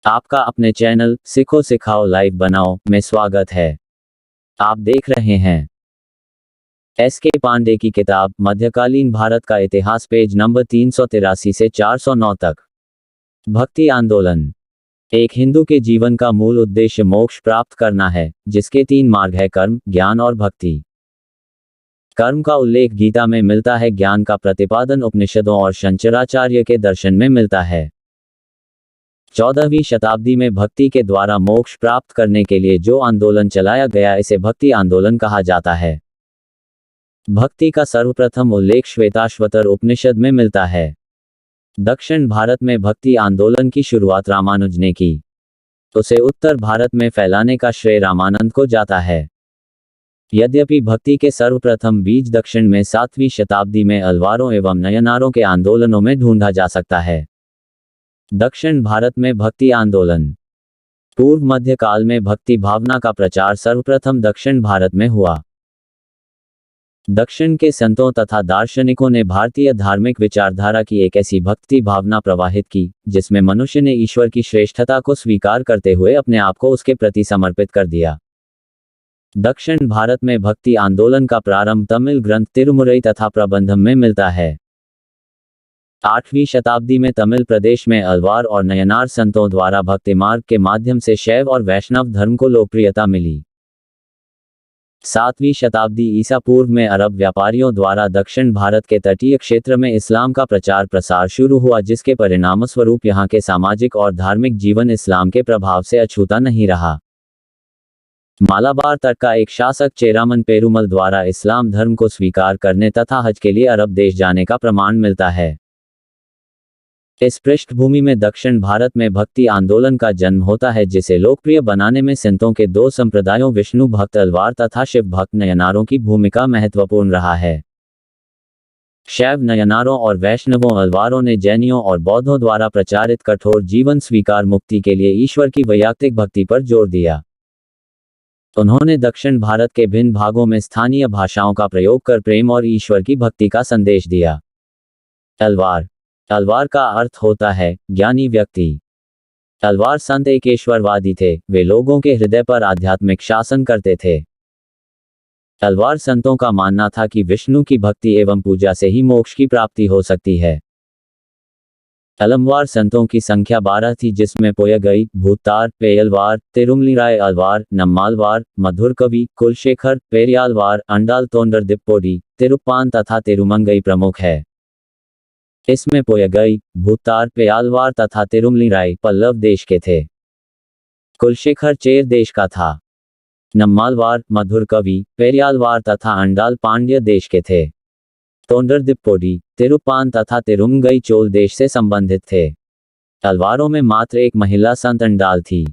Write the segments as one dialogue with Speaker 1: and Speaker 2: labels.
Speaker 1: आपका अपने चैनल सीखो सिखाओ लाइव बनाओ में स्वागत है। आप देख रहे हैं एस.के. पांडे की किताब मध्यकालीन भारत का इतिहास, पेज नंबर 383 से 409 तक। भक्ति आंदोलन। एक हिंदू के जीवन का मूल उद्देश्य मोक्ष प्राप्त करना है, जिसके 3 मार्ग है: कर्म, ज्ञान और भक्ति। कर्म का उल्लेख गीता में मिलता है, ज्ञान का प्रतिपादन उपनिषदों और शंकराचार्य के दर्शन में मिलता है। 14वीं शताब्दी में भक्ति के द्वारा मोक्ष प्राप्त करने के लिए जो आंदोलन चलाया गया, इसे भक्ति आंदोलन कहा जाता है। भक्ति का सर्वप्रथम उल्लेख श्वेताश्वतर उपनिषद में मिलता है। दक्षिण भारत में भक्ति आंदोलन की शुरुआत रामानुज ने की। उसे उत्तर भारत में फैलाने का श्रेय रामानंद को जाता है। यद्यपि भक्ति के सर्वप्रथम बीज दक्षिण में 7वीं शताब्दी में अलवारों एवं नयनारों के आंदोलनों में ढूंढा जा सकता है। दक्षिण भारत में भक्ति आंदोलन। पूर्व मध्य काल में भक्ति भावना का प्रचार सर्वप्रथम दक्षिण भारत में हुआ। दक्षिण के संतों तथा दार्शनिकों ने भारतीय धार्मिक विचारधारा की एक ऐसी भक्ति भावना प्रवाहित की, जिसमें मनुष्य ने ईश्वर की श्रेष्ठता को स्वीकार करते हुए अपने आप को उसके प्रति समर्पित कर दिया। दक्षिण भारत में भक्ति आंदोलन का प्रारंभ तमिल ग्रंथ तिरुमुरई तथा प्रबंधम में मिलता है। 8वीं शताब्दी में तमिल प्रदेश में अलवार और नयनार संतों द्वारा भक्ति मार्ग के माध्यम से शैव और वैष्णव धर्म को लोकप्रियता मिली। 7वीं शताब्दी ईसा पूर्व में अरब व्यापारियों द्वारा दक्षिण भारत के तटीय क्षेत्र में इस्लाम का प्रचार प्रसार शुरू हुआ, जिसके परिणामस्वरूप यहाँ के सामाजिक और धार्मिक जीवन इस्लाम के प्रभाव से अछूता नहीं रहा। मालाबार तट का एक शासक चेरामन पेरुमल द्वारा इस्लाम धर्म को स्वीकार करने तथा हज के लिए अरब देश जाने का प्रमाण मिलता है। इस पृष्ठभूमि में दक्षिण भारत में भक्ति आंदोलन का जन्म होता है, जिसे लोकप्रिय बनाने में संतों के 2 संप्रदायों विष्णु भक्त अलवार तथा शिव भक्त नयनारों की भूमिका महत्वपूर्ण रहा है। शैव नयनारों और वैष्णवों अलवारों ने जैनियों और बौद्धों द्वारा प्रचारित कठोर जीवन स्वीकार मुक्ति के लिए ईश्वर की वैयक्तिक भक्ति पर जोर दिया। उन्होंने दक्षिण भारत के भिन्न भागों में स्थानीय भाषाओं का प्रयोग कर प्रेम और ईश्वर की भक्ति का संदेश दिया। अलवार। अलवार का अर्थ होता है ज्ञानी व्यक्ति। अलवार संत एक ईश्वरवादी थे। वे लोगों के हृदय पर आध्यात्मिक शासन करते थे। अलवार संतों का मानना था कि विष्णु की भक्ति एवं पूजा से ही मोक्ष की प्राप्ति हो सकती है। अलमवार संतों की संख्या 12 थी, जिसमें पोयगई, भूतार, पेयलवार, तिरुमलिराय अलवार, नम्मालवार, मधुरकवि, कुलशेखर, पेरियालवार, अंडाल तोंडर दिप्पोडी, तिरुप्पान तथा तिरुमंगई प्रमुख है। इसमें पोयगई, भूतार, पेयालवार तथा तिरुमलिराय पल्लव देश के थे। कुलशेखर चेर देश का था। नम्मालवार, मधुरकवि, पेरियालवार तथा अंडाल पांड्य देश के थे। तोंडर दिप्पोडी, तिरुप्पान तथा तिरुमंगई चोल देश से संबंधित थे। अलवारों में मात्र एक महिला संत अंडाल थी।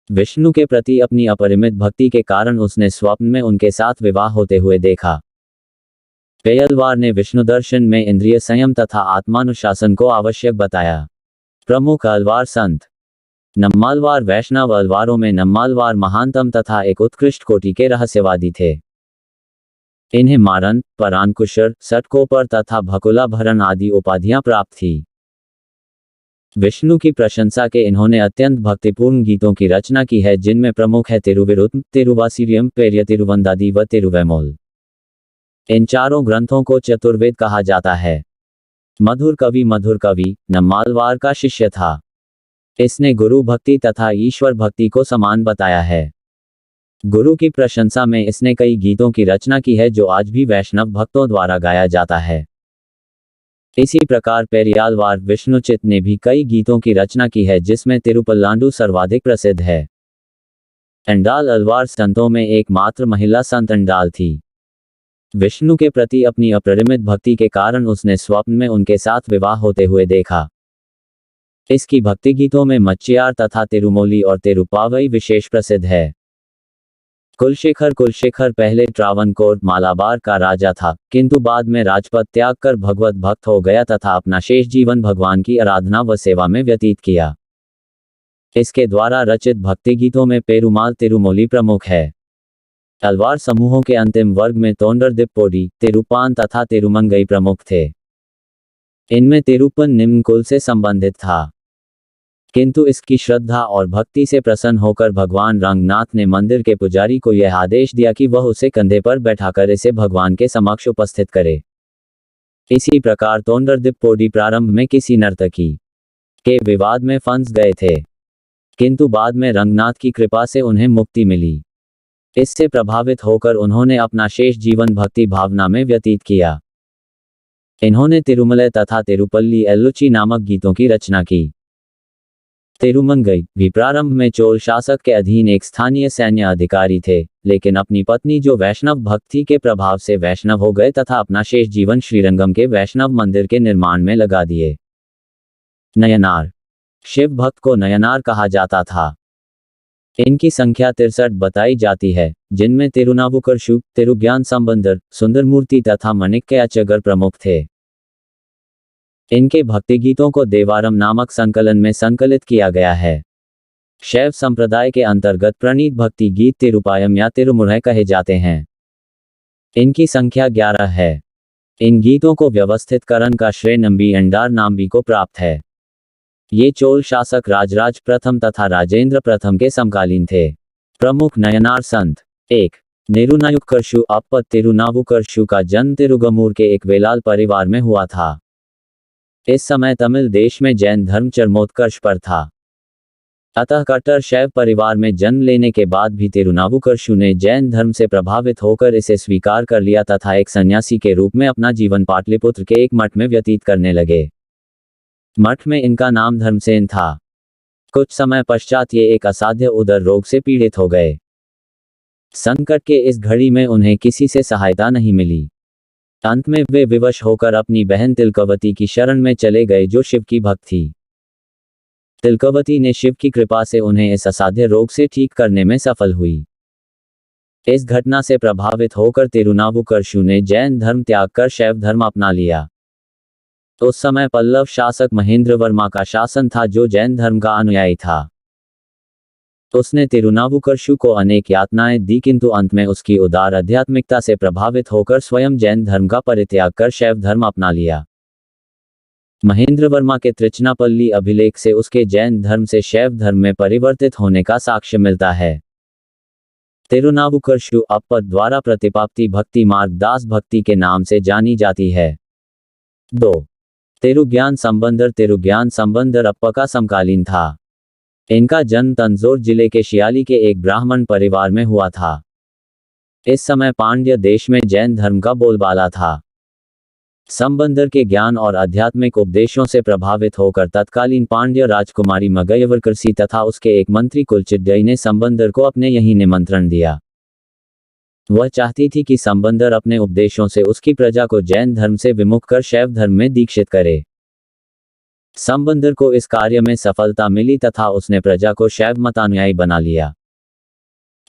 Speaker 1: विष्णु के प्रति अपनी अपरिमित भक्ति के कारण उसने स्वप्न में उनके साथ विवाह होते हुए देखा। पेयलवार ने विष्णु दर्शन में इंद्रिय संयम तथा आत्मानुशासन को आवश्यक बताया। प्रमुख अलवार संत। नम्मालवार वैष्णव अलवारों में नम्मालवार महानतम तथा एक उत्कृष्ट कोटि के रहस्यवादी थे। इन्हें मारन, परानकुशर, सटकोपर तथा भकुला भरन आदि उपाधियां प्राप्त थी। विष्णु की प्रशंसा के इन्होंने अत्यंत भक्तिपूर्ण गीतों की रचना की है, जिनमें प्रमुख है तिरुविरुत्तम, तिरुवासिरियम, पेरिय तिरुवंदादी व तिरुवैमोल। इन चारों ग्रंथों को चतुर्वेद कहा जाता है। मधुरकवि नम्मालवार का शिष्य था। इसने गुरु भक्ति तथा ईश्वर भक्ति को समान बताया है। गुरु की प्रशंसा में इसने कई गीतों की रचना की है, जो आज भी वैष्णव भक्तों द्वारा गाया जाता है। इसी प्रकार पेरियालवार विष्णुचित ने भी कई गीतों की रचना की है, जिसमें तिरुपल्लांडु सर्वाधिक प्रसिद्ध है। अंडाल अलवार संतों में एकमात्र महिला संत अंडाल थी। विष्णु के प्रति अपनी अपरिमित भक्ति के कारण उसने स्वप्न में उनके साथ विवाह होते हुए देखा। इसकी भक्ति गीतों में मच्चियार तथा तिरुमोली और तिरुपावई विशेष प्रसिद्ध है। कुलशेखर पहले ट्रावनकोर मालाबार का राजा था, किंतु बाद में राजपद त्याग कर भगवत भक्त हो गया तथा अपना शेष जीवन भगवान की आराधना व सेवा में व्यतीत किया। इसके द्वारा रचित भक्ति गीतों में पेरुमाल तिरुमोली प्रमुख है। अलवार समूहों के अंतिम वर्ग में तोंडर दिप्पोडी, तिरुप्पान तथा तिरुमंगई प्रमुख थे। इनमें तिरुप्पन निम्न कुल से संबंधित था। किंतु इसकी श्रद्धा और भक्ति से प्रसन्न होकर भगवान रंगनाथ ने मंदिर के पुजारी को यह आदेश दिया कि वह उसे कंधे पर बैठाकर इसे भगवान के समक्ष उपस्थित करे। इसी प्रकार तोंडरदिप्पोडी प्रारंभ में किसी नर्तकी के विवाद में फंस गए थे, किंतु बाद में रंगनाथ की कृपा से उन्हें मुक्ति मिली। इससे प्रभावित होकर उन्होंने अपना शेष जीवन भक्ति भावना में व्यतीत किया। इन्होंने तिरुमलई तथा तिरुपल्ली एल्लुची नामक गीतों की रचना की। तिरुमंगई भी प्रारंभ में चोल शासक के अधीन एक स्थानीय सैन्य अधिकारी थे, लेकिन अपनी पत्नी जो वैष्णव भक्त थी के प्रभाव से वैष्णव हो गए तथा अपना शेष जीवन श्रीरंगम के वैष्णव मंदिर के निर्माण में लगा दिए। नयनार शिव भक्त को नयनार कहा जाता था। इनकी संख्या 63 बताई जाती है, जिनमें तिरुनावुकरशु, तिरुज्ञान संबंदर, सुंदरमूर्ति तथा मणिक्याचगर प्रमुख थे। इनके भक्ति गीतों को देवारम नामक संकलन में संकलित किया गया है। शैव संप्रदाय के अंतर्गत प्रणीत भक्ति गीत तिरुपायम या तिरुमुरई कहे जाते हैं। इनकी संख्या 11 है। इन गीतों को व्यवस्थित करने का श्रेय नंबी अंडार नाम्बी को प्राप्त है। ये चोल शासक राजराज प्रथम तथा राजेंद्र प्रथम के समकालीन थे। प्रमुख नयनार संत 1. निरुनायुक्कर्षु अप्पत तिरुनावुकरशु का जन्म तिरुगमूर के एक वेलाल परिवार में हुआ था। इस समय तमिल देश में जैन धर्म चरमोत्कर्ष पर था। अतः कट्टर शैव परिवार में जन्म लेने के बाद भी तिरुनावुकरशु ने जैन धर्म से प्रभावित होकर इसे स्वीकार कर लिया तथा एक सन्यासी के रूप में अपना जीवन पाटलिपुत्र के एक मठ में व्यतीत करने लगे। मठ में इनका नाम धर्मसेन था। कुछ समय पश्चात ये एक असाध्य उदर रोग से पीड़ित हो गए। संकट के इस घड़ी में उन्हें किसी से सहायता नहीं मिली। अंत में वे विवश होकर अपनी बहन तिलकवती की शरण में चले गए जो शिव की भक्त थी। तिलकवती ने शिव की कृपा से उन्हें इस असाध्य रोग से ठीक करने में सफल हुई। इस घटना से प्रभावित होकर तिरुनावुकरशु ने जैन धर्म त्याग कर शैव धर्म अपना लिया। उस समय पल्लव शासक महेंद्र वर्मा का शासन था जो जैन धर्म का अनुयायी था। उसने तिरुनावुकरशु को अनेक यातनाएं दी, किंतु अंत में उसकी उदार आध्यात्मिकता से प्रभावित होकर स्वयं जैन धर्म का परित्याग कर शैव धर्म अपना लिया। महेंद्र वर्मा के त्रिचनापल्ली अभिलेख से उसके जैन धर्म से शैव धर्म में परिवर्तित होने का साक्ष्य मिलता है। तिरुनावुकरशु अप्पत द्वारा प्रतिपाप्ति भक्ति मार्ग दास भक्ति के नाम से जानी जाती है। 2. तिरुज्ञान संबंदर अप्पा का समकालीन था। इनका जन्म तंजौर जिले के शियाली के एक ब्राह्मण परिवार में हुआ था। इस समय पांड्य देश में जैन धर्म का बोलबाला था। संबंदर के ज्ञान और आध्यात्मिक उपदेशों से प्रभावित होकर तत्कालीन पांड्य राजकुमारी मगयवरकरसी तथा उसके एक मंत्री कुलचिट्टई ने संबंदर को अपने यहीं निमंत्रण दिया। वह चाहती थी कि संबंदर अपने उपदेशों से उसकी प्रजा को जैन धर्म से विमुख कर शैव धर्म में दीक्षित करे। संबंदर को इस कार्य में सफलता मिली तथा उसने प्रजा को शैव मतानुयायी बना लिया।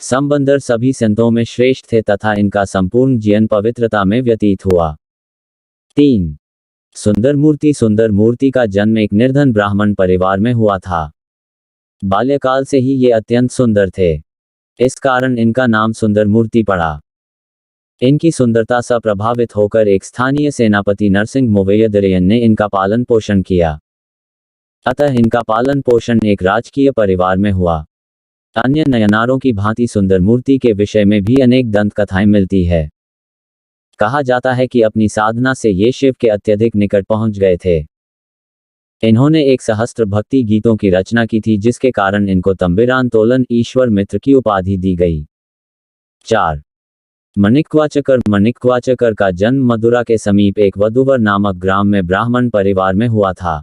Speaker 1: संबंदर सभी संतों में श्रेष्ठ थे तथा इनका संपूर्ण जीवन पवित्रता में व्यतीत हुआ। 3. सुंदरमूर्ति का जन्म एक निर्धन ब्राह्मण परिवार में हुआ था। बाल्यकाल से ही ये अत्यंत सुंदर थे, इस कारण इनका नाम सुंदरमूर्ति पड़ा। इनकी सुंदरता से प्रभावित होकर एक स्थानीय सेनापति नरसिंह मोवैयदरेयन ने इनका पालन पोषण किया। अतः इनका पालन पोषण एक राजकीय परिवार में हुआ। अन्य नयनारों की भांति सुंदरमूर्ति के विषय में भी अनेक दंत कथाएं मिलती है। कहा जाता है कि अपनी साधना से ये शिव के अत्यधिक निकट पहुंच गए थे। इन्होंने एक सहस्त्र भक्ति गीतों की रचना की थी, जिसके कारण इनको तंबिरान तोलन ईश्वर मित्र की उपाधि दी गई। 4. मणिक्वाचकर का जन्म मदुरा के समीप एक वधुवर नामक ग्राम में ब्राह्मण परिवार में हुआ था।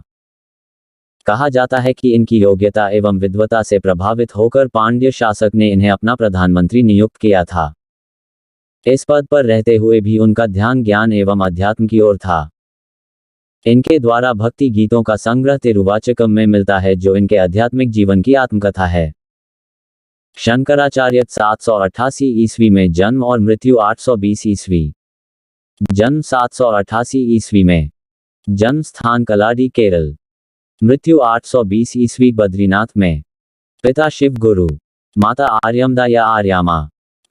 Speaker 1: कहा जाता है कि इनकी योग्यता एवं विद्वता से प्रभावित होकर पांड्य शासक ने इन्हें अपना प्रधानमंत्री नियुक्त किया था। इस पद पर रहते हुए भी उनका ध्यान ज्ञान एवं अध्यात्म की ओर था। इनके द्वारा भक्ति गीतों का संग्रह तिरुवाचकम में मिलता है, जो इनके आध्यात्मिक जीवन की आत्मकथा है। शंकराचार्य 788 ईस्वी में जन्म और मृत्यु 820 ईस्वी। जन्म 788 ईस्वी में। जन्म स्थान कलाडी केरल। मृत्यु 820 ईस्वी बद्रीनाथ में। पिता शिव गुरु, माता आर्यमदा या आर्यामा।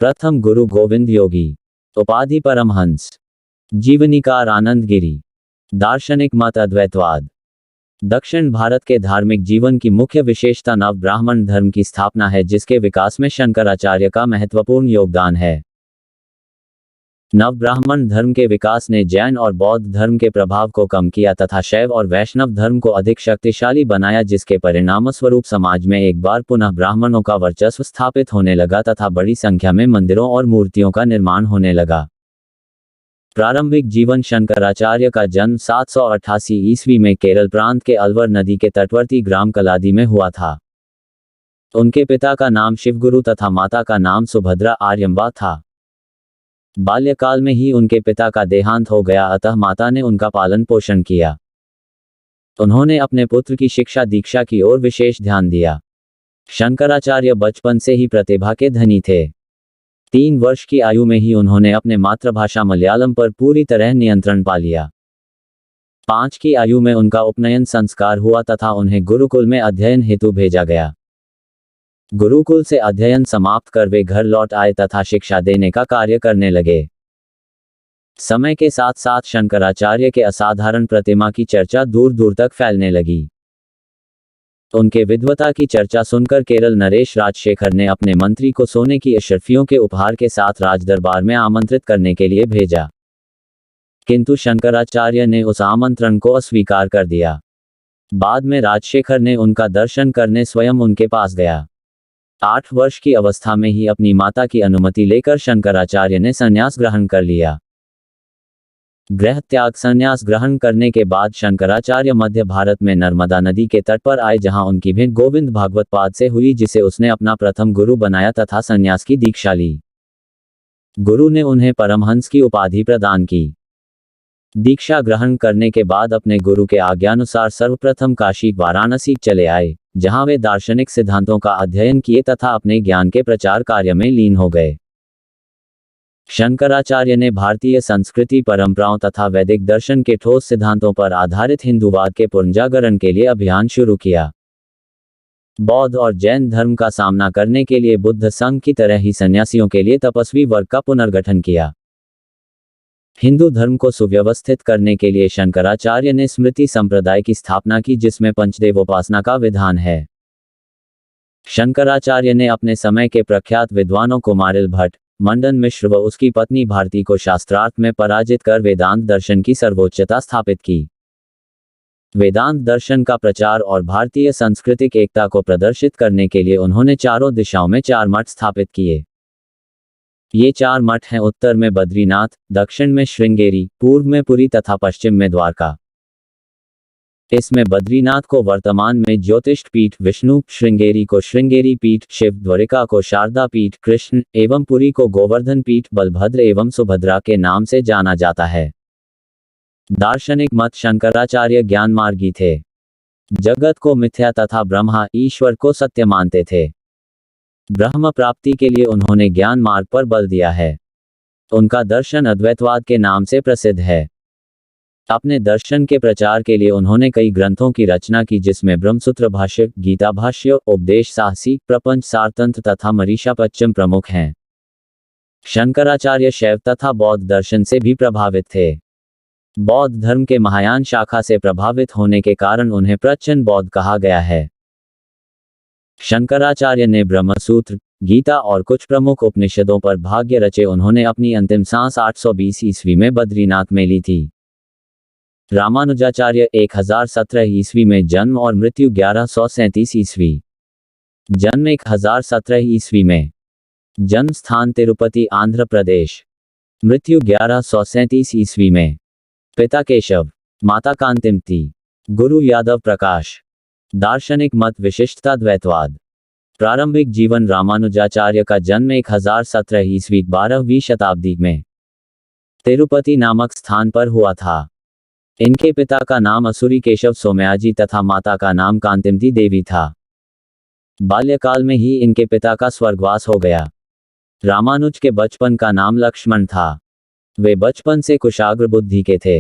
Speaker 1: प्रथम गुरु गोविंद योगी। उपाधि परमहंस। जीवनीकार आनंद गिरी। दार्शनिक मत अद्वैतवाद। दक्षिण भारत के धार्मिक जीवन की मुख्य विशेषता नव ब्राह्मण धर्म की स्थापना है, जिसके विकास में शंकराचार्य का महत्वपूर्ण योगदान है। नव ब्राह्मण धर्म के विकास ने जैन और बौद्ध धर्म के प्रभाव को कम किया तथा शैव और वैष्णव धर्म को अधिक शक्तिशाली बनाया, जिसके परिणामस्वरूप समाज में एक बार पुनः ब्राह्मणों का वर्चस्व स्थापित होने लगा तथा बड़ी संख्या में मंदिरों और मूर्तियों का निर्माण होने लगा। प्रारंभिक जीवन शंकराचार्य का जन्म 788 ईस्वी में केरल प्रांत के अलवर नदी के तटवर्ती ग्राम कलादी में हुआ था। उनके पिता का नाम शिवगुरु तथा माता का नाम सुभद्रा आर्यम्बा था। बाल्यकाल में ही उनके पिता का देहांत हो गया, अतः माता ने उनका पालन पोषण किया। उन्होंने अपने पुत्र की शिक्षा दीक्षा की ओर विशेष ध्यान दिया। शंकराचार्य बचपन से ही प्रतिभा के धनी थे। 3 वर्ष की आयु में ही उन्होंने अपने मातृभाषा मलयालम पर पूरी तरह नियंत्रण पा लिया। 5 की आयु में उनका उपनयन संस्कार हुआ तथा उन्हें गुरुकुल में अध्ययन हेतु भेजा गया। गुरुकुल से अध्ययन समाप्त कर वे घर लौट आए तथा शिक्षा देने का कार्य करने लगे। समय के साथ साथ शंकराचार्य के असाधारण प्रतिमा की चर्चा दूर दूर तक फैलने लगी। उनके विद्वता की चर्चा सुनकर केरल नरेश राजशेखर ने अपने मंत्री को सोने की अशर्फियों के उपहार के साथ राजदरबार में आमंत्रित करने के लिए भेजा, किंतु शंकराचार्य ने उस आमंत्रण को अस्वीकार कर दिया। बाद में राजशेखर ने उनका दर्शन करने स्वयं उनके पास गया। 8 वर्ष की अवस्था में ही अपनी माता की अनुमति लेकर शंकराचार्य ने संन्यास ग्रहण कर लिया। गृह त्याग संन्यास ग्रहण करने के बाद शंकराचार्य मध्य भारत में नर्मदा नदी के तट पर आए, जहां उनकी भेंट गोविंद भागवत पाद से हुई, जिसे उसने अपना प्रथम गुरु बनाया तथा संन्यास की दीक्षा ली। गुरु ने उन्हें परमहंस की उपाधि प्रदान की। दीक्षा ग्रहण करने के बाद अपने गुरु के आज्ञानुसार सर्वप्रथम काशी वाराणसी चले आए, जहां वे दार्शनिक सिद्धांतों का अध्ययन किए तथा अपने ज्ञान के प्रचार कार्य में लीन हो गए। शंकराचार्य ने भारतीय संस्कृति परंपराओं तथा वैदिक दर्शन के ठोस सिद्धांतों पर आधारित हिंदूवाद के पुनर्जागरण के लिए अभियान शुरू किया। बौद्ध और जैन धर्म का सामना करने के लिए बुद्ध संघ की तरह ही सन्यासियों के लिए तपस्वी वर्ग का पुनर्गठन किया। हिंदू धर्म को सुव्यवस्थित करने के लिए शंकराचार्य ने स्मृति संप्रदाय की स्थापना की, जिसमें पंचदेवोपासना का विधान है। शंकराचार्य ने अपने समय के प्रख्यात विद्वानों कुमारिल भट्ट, मंडन मिश्र व उसकी पत्नी भारती को शास्त्रार्थ में पराजित कर वेदांत दर्शन की सर्वोच्चता स्थापित की। वेदांत दर्शन का प्रचार और भारतीय सांस्कृतिक एकता को प्रदर्शित करने के लिए उन्होंने चारों दिशाओं में 4 मठ स्थापित किए। ये 4 मठ हैं: उत्तर में बद्रीनाथ, दक्षिण में श्रृंगेरी, पूर्व में पुरी तथा पश्चिम में द्वारका। इसमें बद्रीनाथ को वर्तमान में ज्योतिष्ठ पीठ, विष्णु, श्रृंगेरी को श्रृंगेरी पीठ, शिव, द्वारिका को शारदा पीठ, कृष्ण एवं पुरी को गोवर्धन पीठ, बलभद्र एवं सुभद्रा के नाम से जाना जाता है। दार्शनिक मत शंकराचार्य ज्ञानमार्गी थे। जगत को मिथ्या तथा ब्रह्मा ईश्वर को सत्य मानते थे। ब्रह्म प्राप्ति के लिए उन्होंने ज्ञान मार्ग पर बल दिया है। उनका दर्शन अद्वैतवाद के नाम से प्रसिद्ध है। अपने दर्शन के प्रचार के लिए उन्होंने कई ग्रंथों की रचना की, जिसमें ब्रह्मसूत्र भाष्य, गीता भाष्य, उपदेश साहसी, प्रपंच सारतंत्र तथा मरीषा पश्चिम प्रमुख हैं। शंकराचार्य शैव तथा बौद्ध दर्शन से भी प्रभावित थे। बौद्ध धर्म के महायान शाखा से प्रभावित होने के कारण उन्हें प्रच्छन्न बौद्ध कहा गया है। शंकराचार्य ने ब्रह्मसूत्र, गीता और कुछ प्रमुख उपनिषदों पर भाष्य रचे। उन्होंने अपनी अंतिम सांस 820 ईस्वी में बद्रीनाथ में ली थी। रामानुजाचार्य 1017 ईस्वी में जन्म और मृत्यु 1137 ईस्वी। जन्म 1017 ईस्वी में। जन्म स्थान तिरुपति आंध्र प्रदेश। मृत्यु 1137 ईस्वी में। पिता केशव, माता कांतिमती। गुरु यादव प्रकाश। दार्शनिक मत विशिष्टता द्वैतवाद। प्रारंभिक जीवन रामानुजाचार्य का जन्म 1017 ईस्वी 12वीं शताब्दी में तिरुपति नामक स्थान पर हुआ था। इनके पिता का नाम असुरी केशव सोमयाजी तथा माता का नाम कांतिमती देवी था। बाल्यकाल में ही इनके पिता का स्वर्गवास हो गया। रामानुज के बचपन का नाम लक्ष्मण था। वे बचपन से कुशाग्र बुद्धि के थे।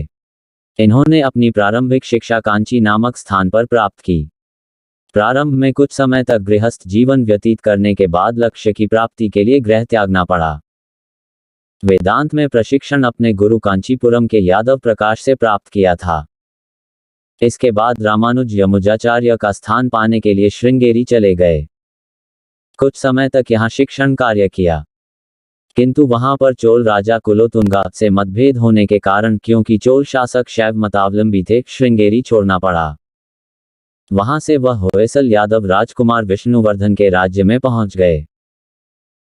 Speaker 1: इन्होंने अपनी प्रारंभिक शिक्षा कांची नामक स्थान पर प्राप्त की। प्रारंभ में कुछ समय तक गृहस्थ जीवन व्यतीत करने के बाद लक्ष्य की प्राप्ति के लिए गृह त्यागना पड़ा। वेदांत में प्रशिक्षण अपने गुरु कांचीपुरम के यादव प्रकाश से प्राप्त किया था। इसके बाद रामानुज यमुनाचार्य का स्थान पाने के लिए श्रृंगेरी चले गए। कुछ समय तक यहाँ शिक्षण कार्य किया, किंतु वहां पर चोल राजा कुलोतुंगा से मतभेद होने के कारण, क्योंकि चोल शासक शैव मतावलंबी थे, श्रृंगेरी छोड़ना पड़ा। वहां से वह होयसल यादव राजकुमार विष्णुवर्धन के राज्य में पहुंच गए।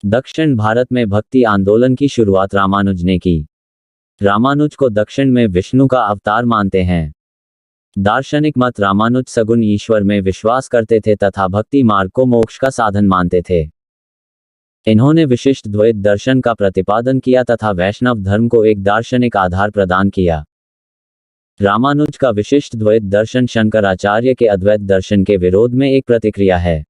Speaker 1: दक्षिण भारत में भक्ति आंदोलन की शुरुआत रामानुज ने की। रामानुज को दक्षिण में विष्णु का अवतार मानते हैं। दार्शनिक मत रामानुज सगुण ईश्वर में विश्वास करते थे तथा भक्ति मार्ग को मोक्ष का साधन मानते थे। इन्होंने विशिष्ट द्वैत दर्शन का प्रतिपादन किया तथा वैष्णव धर्म को एक दार्शनिक आधार प्रदान किया। रामानुज का विशिष्ट द्वैत दर्शन शंकराचार्य के अद्वैत दर्शन के विरोध में एक प्रतिक्रिया है।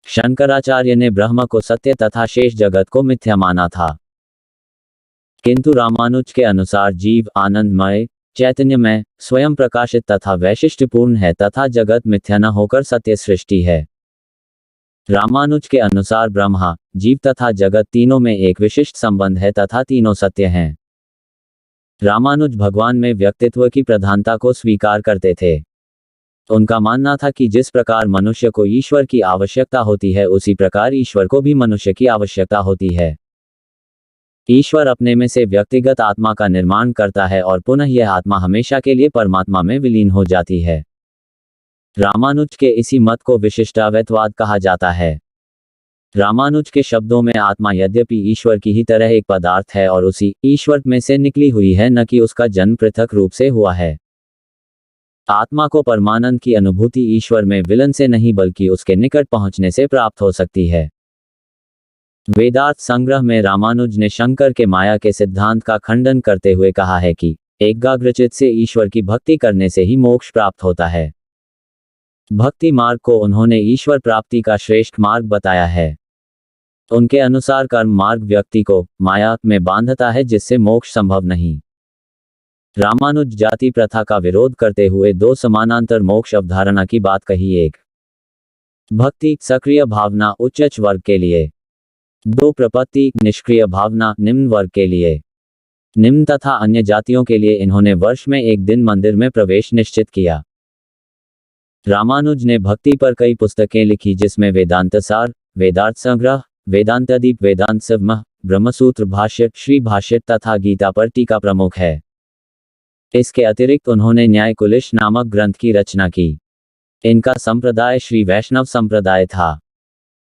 Speaker 1: शंकराचार्य ने ब्रह्म को सत्य तथा शेष जगत को मिथ्या माना था, किंतु रामानुज के अनुसार जीव आनंदमय, चैतन्यमय, स्वयं प्रकाशित तथा वैशिष्ट्यपूर्ण है तथा जगत मिथ्या न होकर सत्य सृष्टि है। रामानुज के अनुसार ब्रह्मा, जीव तथा जगत तीनों में एक विशिष्ट संबंध है तथा तीनों सत्य हैं। रामानुज भगवान में व्यक्तित्व की प्रधानता को स्वीकार करते थे। उनका मानना था कि जिस प्रकार मनुष्य को ईश्वर की आवश्यकता होती है, उसी प्रकार ईश्वर को भी मनुष्य की आवश्यकता होती है। ईश्वर अपने में से व्यक्तिगत आत्मा का निर्माण करता है और पुनः यह आत्मा हमेशा के लिए परमात्मा में विलीन हो जाती है। रामानुज के इसी मत को विशिष्टाद्वैतवाद कहा जाता है। रामानुज के शब्दों में आत्मा यद्यपि ईश्वर की ही तरह एक पदार्थ है और उसी ईश्वर में से निकली हुई है, न कि उसका जन्म पृथक रूप से हुआ है। आत्मा को परमानंद की अनुभूति ईश्वर में विलन से नहीं बल्कि उसके निकट पहुंचने से प्राप्त हो सकती है। वेदार्थ संग्रह में रामानुज ने शंकर के माया के सिद्धांत का खंडन करते हुए कहा है कि एकाग्रचित्त से ईश्वर की भक्ति करने से ही मोक्ष प्राप्त होता है। भक्ति मार्ग को उन्होंने ईश्वर प्राप्ति का श्रेष्ठ मार्ग बताया है। उनके अनुसार कर्म मार्ग व्यक्ति को माया में बांधता है, जिससे मोक्ष संभव नहीं। रामानुज जाति प्रथा का विरोध करते हुए दो समानांतर मोक्ष अवधारणा की बात कही। एक भक्ति सक्रिय भावना उच्च वर्ग के लिए, दो प्रपत्ति निष्क्रिय भावना निम्न वर्ग के लिए। निम्न तथा अन्य जातियों के लिए इन्होंने वर्ष में एक दिन मंदिर में प्रवेश निश्चित किया। रामानुज ने भक्ति पर कई पुस्तकें लिखी, जिसमें वेदांत सार, वेदार्थ संग्रह, वेदांतदीप, वेदांत संग्रह, ब्रह्मसूत्र भाष्य, श्री भाष्य तथा गीता पर टीका प्रमुख है। इसके अतिरिक्त उन्होंने न्याय कुलिश नामक ग्रंथ की रचना की। इनका संप्रदाय श्री वैष्णव संप्रदाय था।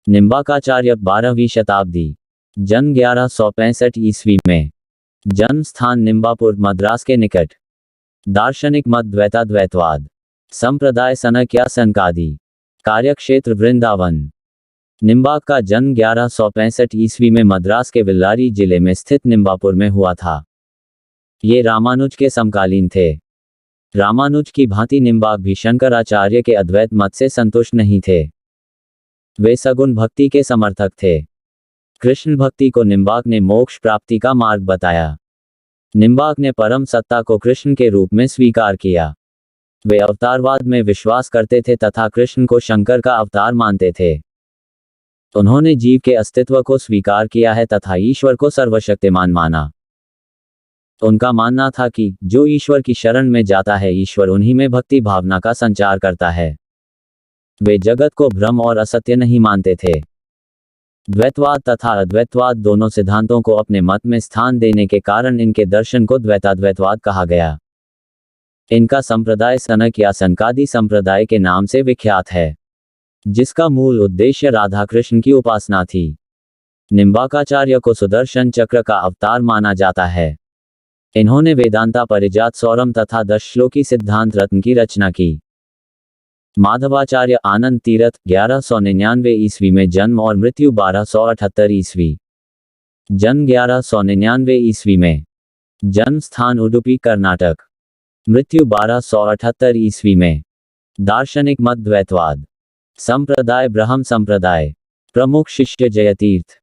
Speaker 1: निम्बाकाचार्य 12वीं शताब्दी, जन्म 1165 ईस्वी में, जन्म स्थान निम्बापुर मद्रास के निकट। दार्शनिक मत द्वैताद्वैतवाद, संप्रदाय सनक या सनकादि, कार्यक्षेत्र वृंदावन। निम्बाक का जन्म 1165 ईस्वी में मद्रास के बेल्लारी जिले में स्थित निम्बापुर में हुआ था। ये रामानुज के समकालीन थे। रामानुज की भांति निम्बाक भी शंकराचार्य के अद्वैत मत से संतुष्ट नहीं थे। वे सगुण भक्ति के समर्थक थे। कृष्ण भक्ति को निम्बाक ने मोक्ष प्राप्ति का मार्ग बताया। निम्बाक ने परम सत्ता को कृष्ण के रूप में स्वीकार किया। वे अवतारवाद में विश्वास करते थे तथा कृष्ण को शंकर का अवतार मानते थे। उन्होंने जीव के अस्तित्व को स्वीकार किया है तथा ईश्वर को सर्वशक्तिमान माना। उनका मानना था कि जो ईश्वर की शरण में जाता है, ईश्वर उन्हीं में भक्ति भावना का संचार करता है। वे जगत को भ्रम और असत्य नहीं मानते थे। द्वैतवाद तथा अद्वैतवाद दोनों सिद्धांतों को अपने मत में स्थान देने के कारण इनके दर्शन को द्वैताद्वैतवाद कहा गया। इनका संप्रदाय सनक या सनकादि संप्रदाय के नाम से विख्यात है, जिसका मूल उद्देश्य राधा कृष्ण की उपासना थी। निम्बाकाचार्य को सुदर्शन चक्र का अवतार माना जाता है। इन्होंने वेदांता परिजात सौरम तथा 10 श्लोकी सिद्धांत रत्न की रचना की। माधवाचार्य आनंद तीरथ 1199 ईस्वी में जन्म और मृत्यु 1278 ईस्वी। जन्म 1199 ईस्वी में, जन्म स्थान उडुपी कर्नाटक, मृत्यु 1278 ईस्वी में। दार्शनिक मत द्वैतवाद, संप्रदाय ब्रह्म संप्रदाय, प्रमुख शिष्य जयतीर्थ।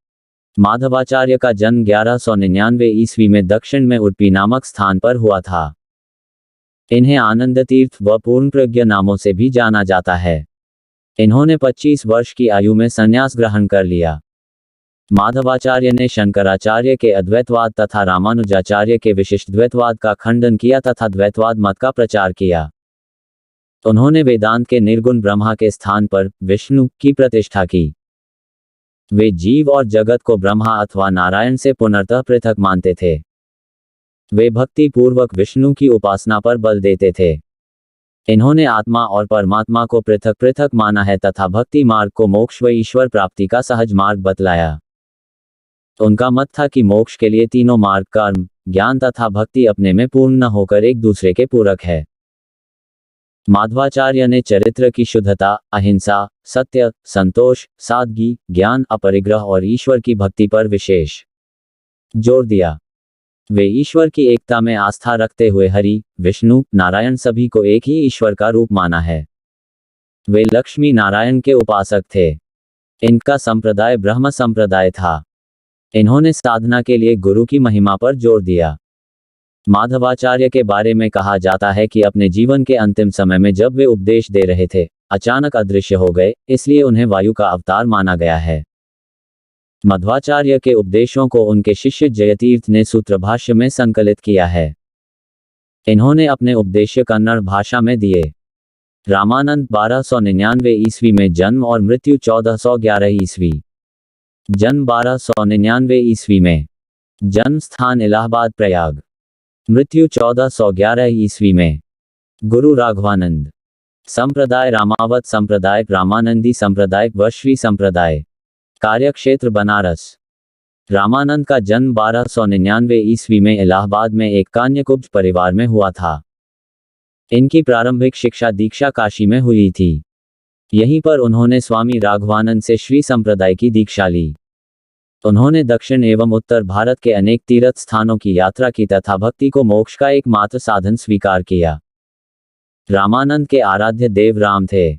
Speaker 1: माधवाचार्य का जन्म 1199 ईस्वी में दक्षिण में उडुपी नामक स्थान पर हुआ था। इन्हें आनंद तीर्थ व पूर्ण प्रज्ञ नामों से भी जाना जाता है। इन्होंने 25 वर्ष की आयु में संन्यास ग्रहण कर लिया। माधवाचार्य ने शंकराचार्य के अद्वैतवाद तथा रामानुजाचार्य के विशिष्ट द्वैतवाद का खंडन किया तथा द्वैतवाद मत का प्रचार किया। उन्होंने वेदांत के निर्गुण ब्रह्मा के स्थान पर विष्णु की प्रतिष्ठा की। वे जीव और जगत को ब्रह्मा अथवा नारायण से पुनर्तः पृथक मानते थे। वे भक्ति पूर्वक विष्णु की उपासना पर बल देते थे। इन्होंने आत्मा और परमात्मा को पृथक पृथक माना है तथा भक्ति मार्ग को मोक्ष व ईश्वर प्राप्ति का सहज मार्ग बतलाया। उनका मत था कि मोक्ष के लिए तीनों मार्ग कर्म, ज्ञान तथा भक्ति अपने में पूर्ण न होकर एक दूसरे के पूरक है। माधवाचार्य ने चरित्र की शुद्धता, अहिंसा, सत्य, संतोष, सादगी, ज्ञान, अपरिग्रह और ईश्वर की भक्ति पर विशेष जोर दिया। वे ईश्वर की एकता में आस्था रखते हुए हरि, विष्णु, नारायण सभी को एक ही ईश्वर का रूप माना है। वे लक्ष्मी नारायण के उपासक थे। इनका संप्रदाय ब्रह्म संप्रदाय था। इन्होंने साधना के लिए गुरु की महिमा पर जोर दिया। माधवाचार्य के बारे में कहा जाता है कि अपने जीवन के अंतिम समय में जब वे उपदेश दे रहे थे, अचानक अदृश्य हो गए, इसलिए उन्हें वायु का अवतार माना गया है। मध्वाचार्य के उपदेशों को उनके शिष्य जयतीर्थ ने सूत्रभाष्य में संकलित किया है। इन्होंने अपने उपदेश कन्नड़ भाषा में दिए। रामानंद 1299 ईस्वी में जन्म और मृत्यु 1411 ईस्वी। जन्म 1299 ईस्वी में। जन्म स्थान इलाहाबाद प्रयाग। मृत्यु 1411 ईस्वी में। गुरु राघवानंद। संप्रदाय रामावत संप्रदाय, रामानंदी संप्रदाय व श्री संप्रदाय। कार्यक्षेत्र बनारस। रामानंद का जन्म 1299 ईस्वी में इलाहाबाद में एक कान्यकुब्ज परिवार में हुआ था। इनकी प्रारंभिक शिक्षा दीक्षा काशी में हुई थी। यहीं पर उन्होंने स्वामी राघवानंद से श्री संप्रदाय की दीक्षा ली। उन्होंने दक्षिण एवं उत्तर भारत के अनेक तीर्थ स्थानों की यात्रा की तथा भक्ति को मोक्ष का एकमात्र साधन स्वीकार किया। रामानंद के आराध्य देव राम थे।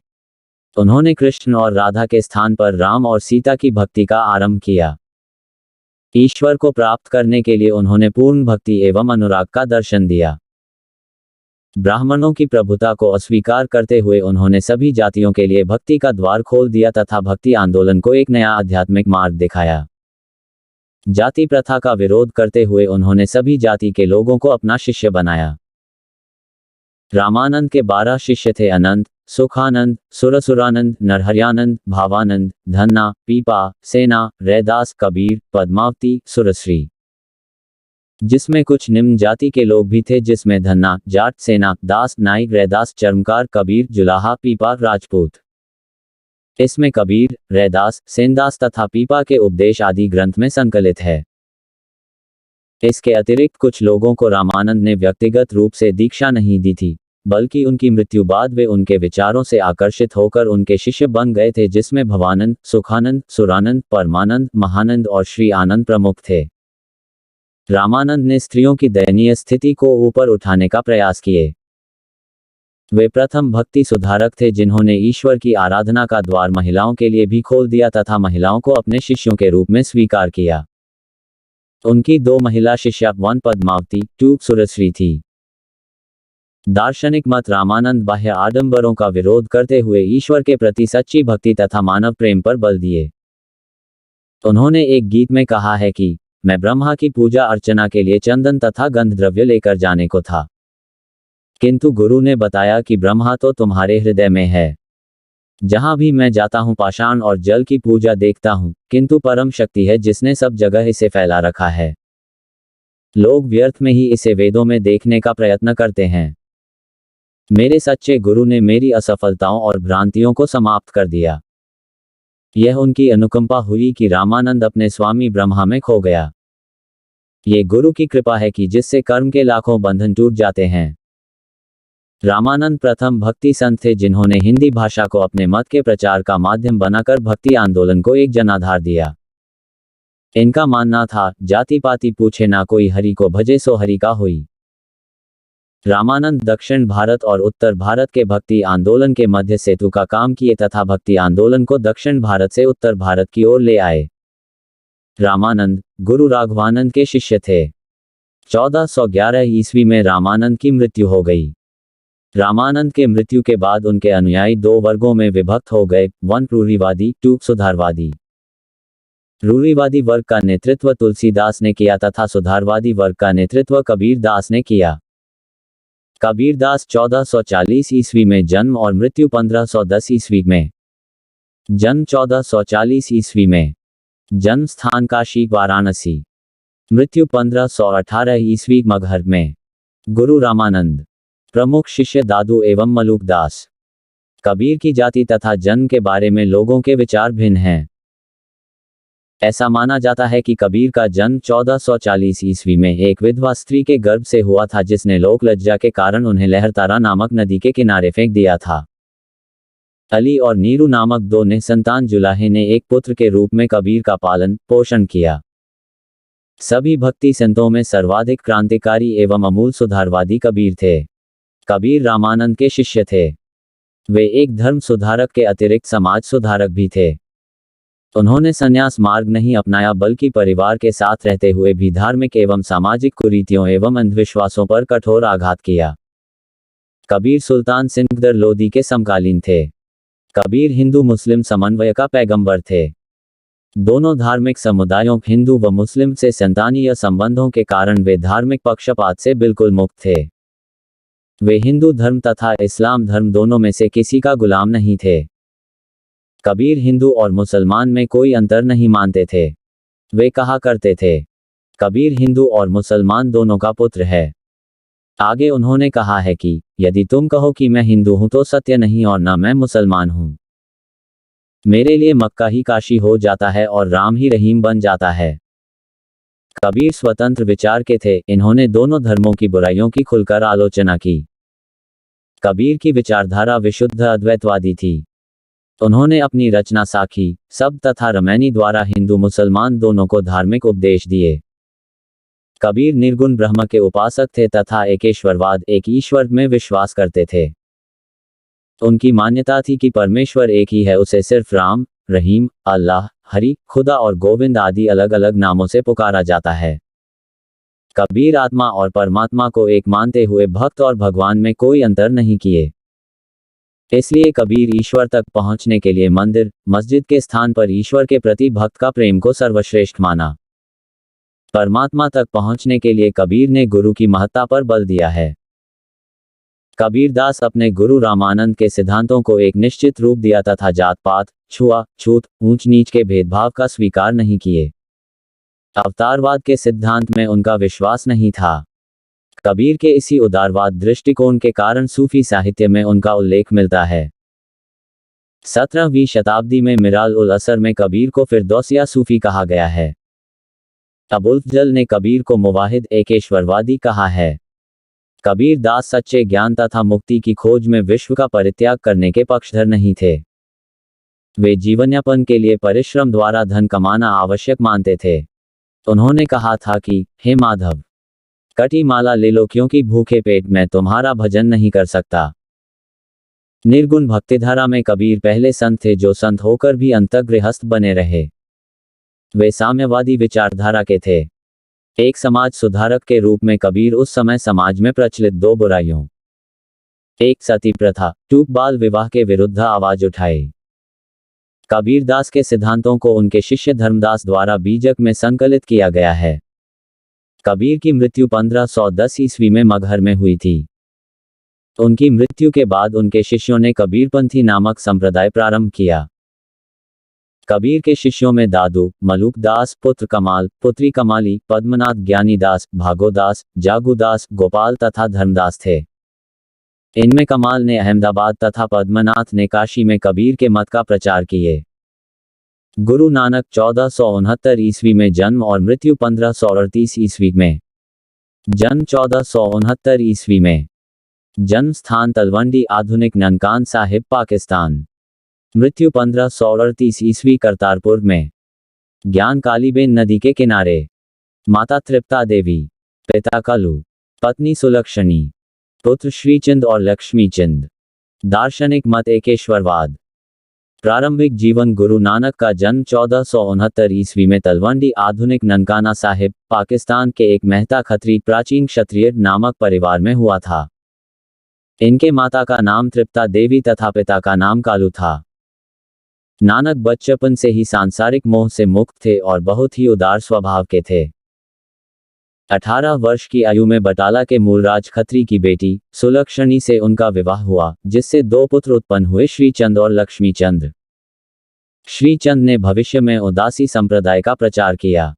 Speaker 1: उन्होंने कृष्ण और राधा के स्थान पर राम और सीता की भक्ति का आरंभ किया। ईश्वर को प्राप्त करने के लिए उन्होंने पूर्ण भक्ति एवं अनुराग का दर्शन दिया। ब्राह्मणों की प्रभुता को अस्वीकार करते हुए उन्होंने सभी जातियों के लिए भक्ति का द्वार खोल दिया तथा भक्ति आंदोलन को एक नया आध्यात्मिक मार्ग दिखाया। जाति प्रथा का विरोध करते हुए उन्होंने सभी जाति के लोगों को अपना शिष्य बनाया। रामानंद के 12 शिष्य थे: अनंत, सुखानंद, सुरसुरानंद, नरहरियानंद, भावानंद, धन्ना, पीपा, सेना, रैदास, कबीर, पद्मावती, सुरश्री। जिसमें कुछ निम्न जाति के लोग भी थे, जिसमें धन्ना, जाट, सेना, दास, नाइक, रैदास, चर्मकार, कबीर, जुलाहा, पीपा, राजपूत। इसमें कबीर, रैदास, सेनदास तथा पीपा के उपदेश आदि ग्रंथ में संकलित है। इसके अतिरिक्त कुछ लोगों को रामानंद ने व्यक्तिगत रूप से दीक्षा नहीं दी थी, बल्कि उनकी मृत्यु बाद वे उनके विचारों से आकर्षित होकर उनके शिष्य बन गए थे, जिसमें भवानंद, सुखानंद, सुरानंद, परमानंद, महानंद और श्री आनंद प्रमुख थे। रामानंद ने स्त्रियों की दयनीय स्थिति को ऊपर उठाने का प्रयास किए। वे प्रथम भक्ति सुधारक थे, जिन्होंने ईश्वर की आराधना का द्वार महिलाओं के लिए भी खोल दिया तथा महिलाओं को अपने शिष्यों के रूप में स्वीकार किया। उनकी 2 महिला शिष्या 1 पद्मावती, 2 सुरश्री थी। दार्शनिक मत रामानंद बाह्य आडंबरों का विरोध करते हुए ईश्वर के प्रति सच्ची भक्ति तथा मानव प्रेम पर बल दिए। उन्होंने एक गीत में कहा है कि मैं ब्रह्मा की पूजा अर्चना के लिए चंदन तथा गंध द्रव्य लेकर जाने को था, किंतु गुरु ने बताया कि ब्रह्मा तो तुम्हारे हृदय में है। जहां भी मैं जाता हूं पाषाण और जल की पूजा देखता हूं, किंतु परम शक्ति है जिसने सब जगह इसे फैला रखा है। लोग व्यर्थ में ही इसे वेदों में देखने का प्रयत्न करते हैं। मेरे सच्चे गुरु ने मेरी असफलताओं और भ्रांतियों को समाप्त कर दिया। यह उनकी अनुकंपा हुई कि रामानंद अपने स्वामी ब्रह्मा में खो गया। ये गुरु की कृपा है कि जिससे कर्म के लाखों बंधन टूट जाते हैं। रामानंद प्रथम भक्ति संत थे, जिन्होंने हिंदी भाषा को अपने मत के प्रचार का माध्यम बनाकर भक्ति आंदोलन को एक जनाधार दिया। इनका मानना था, जाति पाति पूछे ना कोई, हरि को भजे सो हरि का होई। रामानंद दक्षिण भारत और उत्तर भारत के भक्ति आंदोलन के मध्य सेतु का काम किए तथा भक्ति आंदोलन को दक्षिण भारत से उत्तर भारत की ओर ले आए। रामानंद गुरु राघवानंद के शिष्य थे। 1411 ईस्वी में रामानंद की मृत्यु हो गई। रामानंद के मृत्यु के बाद उनके अनुयायी 2 वर्गों में विभक्त हो गए, 1 रूढ़िवादी, 2 सुधारवादी। रूढ़िवादी वर्ग का नेतृत्व तुलसीदास ने किया तथा सुधारवादी वर्ग का नेतृत्व कबीर दास ने किया। कबीरदास 1440 ईस्वी में जन्म और मृत्यु 1510 ईस्वी में। जन्म 1440 ईस्वी में। जन्म स्थान काशी वाराणसी। मृत्यु 1518 ईस्वी मगहर में। गुरु रामानंद। प्रमुख शिष्य दादू एवं मलूक दास। कबीर की जाति तथा जन्म के बारे में लोगों के विचार भिन्न हैं। ऐसा माना जाता है कि कबीर का जन्म 1440 ईस्वी में एक विधवा स्त्री के गर्भ से हुआ था, जिसने लोक लज्जा के कारण उन्हें लहरतारा नामक नदी के किनारे फेंक दिया था। अली और नीरू नामक दो निसंतान जुलाहे ने एक पुत्र के रूप में कबीर का पालन पोषण किया। सभी भक्ति संतों में सर्वाधिक क्रांतिकारी एवं अमूल सुधारवादी कबीर थे। कबीर रामानंद के शिष्य थे। वे एक धर्म सुधारक के अतिरिक्त समाज सुधारक भी थे। उन्होंने संन्यास मार्ग नहीं अपनाया, बल्कि परिवार के साथ रहते हुए भी धार्मिक एवं सामाजिक कुरीतियों एवं अंधविश्वासों पर कठोर आघात किया। कबीर सुल्तान सिकंदर लोदी के समकालीन थे। कबीर हिंदू मुस्लिम समन्वय का पैगंबर थे। दोनों धार्मिक समुदायों हिंदू व मुस्लिम से संतानीय संबंधों के कारण वे धार्मिक पक्षपात से बिल्कुल मुक्त थे। वे हिंदू धर्म तथा इस्लाम धर्म दोनों में से किसी का गुलाम नहीं थे। कबीर हिंदू और मुसलमान में कोई अंतर नहीं मानते थे। वे कहा करते थे, कबीर हिंदू और मुसलमान दोनों का पुत्र है। आगे उन्होंने कहा है कि यदि तुम कहो कि मैं हिंदू हूं तो सत्य नहीं और न मैं मुसलमान हूं। मेरे लिए मक्का ही काशी हो जाता है और राम ही रहीम बन जाता है। कबीर स्वतंत्र विचार के थे। इन्होंने दोनों धर्मों की बुराइयों की खुलकर आलोचना की। कबीर की विचारधारा विशुद्ध अद्वैतवादी थी। उन्होंने अपनी रचना साखी, सब तथा रमैनी द्वारा हिंदू मुसलमान दोनों को धार्मिक उपदेश दिए। कबीर निर्गुण ब्रह्म के उपासक थे तथा एकेश्वरवाद, एक ईश्वर में विश्वास करते थे। उनकी मान्यता थी कि परमेश्वर एक ही है, उसे सिर्फ राम, रहीम, अल्लाह, हरि, खुदा और गोविंद आदि अलग अलग नामों से पुकारा जाता है। कबीर आत्मा और परमात्मा को एक मानते हुए भक्त और भगवान में कोई अंतर नहीं किए। इसलिए कबीर ईश्वर तक पहुंचने के लिए मंदिर, मस्जिद के स्थान पर ईश्वर के प्रति भक्त का प्रेम को सर्वश्रेष्ठ माना। परमात्मा तक पहुंचने के लिए कबीर ने गुरु की महत्ता पर बल दिया है। कबीरदास अपने गुरु रामानंद के सिद्धांतों को एक निश्चित रूप दिया तथा जात पात, छुआ छूत, ऊंच नीच के भेदभाव का स्वीकार नहीं किए। अवतारवाद के सिद्धांत में उनका विश्वास नहीं था। कबीर के इसी उदारवाद दृष्टिकोण के कारण सूफी साहित्य में उनका उल्लेख मिलता है। 17वीं शताब्दी में मिराल उल असर में कबीर को फिरदौसिया सूफी कहा गया है। अबुल फजल ने कबीर को मुवाहिद, एकेश्वरवादी कहा है। कबीर दास सच्चे ज्ञान तथा मुक्ति की खोज में विश्व का परित्याग करने के पक्षधर नहीं थे। वे जीवनयापन के लिए परिश्रम द्वारा धन कमाना आवश्यक मानते थे। उन्होंने कहा था कि हे माधव, कटी माला ले लो, क्योंकि भूखे पेट मैं तुम्हारा भजन नहीं कर सकता। निर्गुण भक्तिधारा में कबीर पहले संत थे जो संत होकर भी अंतःगृहस्थ बने रहे। वे साम्यवादी विचारधारा के थे। एक समाज सुधारक के रूप में कबीर उस समय समाज में प्रचलित दो बुराइयों, एक सती प्रथा, टूक बाल विवाह के विरुद्ध आवाज उठाई। कबीरदास के सिद्धांतों को उनके शिष्य धर्मदास द्वारा बीजक में संकलित किया गया है। कबीर की मृत्यु 1510 ईस्वी में मगहर में हुई थी। उनकी मृत्यु के बाद उनके शिष्यों ने कबीरपंथी नामक संप्रदाय प्रारंभ किया। कबीर के शिष्यों में दादू, मलूक दास, पुत्र कमाल, पुत्री कमाली, पद्मनाथ, ज्ञानी दास, भागोदास, जागूदास, गोपाल तथा धर्मदास थे। इनमें कमाल ने अहमदाबाद तथा पद्मनाथ ने काशी में कबीर के मत का प्रचार किए। गुरु नानक 1469 ईस्वी में जन्म और मृत्यु 1538 ईस्वी में। जन्म 1469 ईस्वी में। जन्म स्थान तलवंडी, आधुनिक ननकान साहिब, पाकिस्तान। मृत्यु 1538 ईस्वी करतारपुर में। ज्ञान कालीबेन नदी के किनारे। माता तृप्ता देवी, पिता कालू, पत्नी सुलक्षणी, पुत्र श्रीचंद और लक्ष्मीचंद। दार्शनिक मत एकेश्वरवाद। प्रारंभिक जीवन गुरु नानक का जन्म 1469 ईस्वी में तलवंडी, आधुनिक ननकाना साहिब, पाकिस्तान के एक मेहता खत्री प्राचीन क्षत्रिय नामक परिवार में हुआ था। इनके माता का नाम तृप्ता देवी तथा पिता का नाम कालू था। नानक बचपन से ही सांसारिक मोह से मुक्त थे और बहुत ही उदार स्वभाव के थे। 18 वर्ष की आयु में बटाला के मूलराज खत्री की बेटी सुलक्षणी से उनका विवाह हुआ, जिससे 2 पुत्र उत्पन्न हुए, श्रीचंद और लक्ष्मीचंद। श्रीचंद ने भविष्य में उदासी संप्रदाय का प्रचार किया।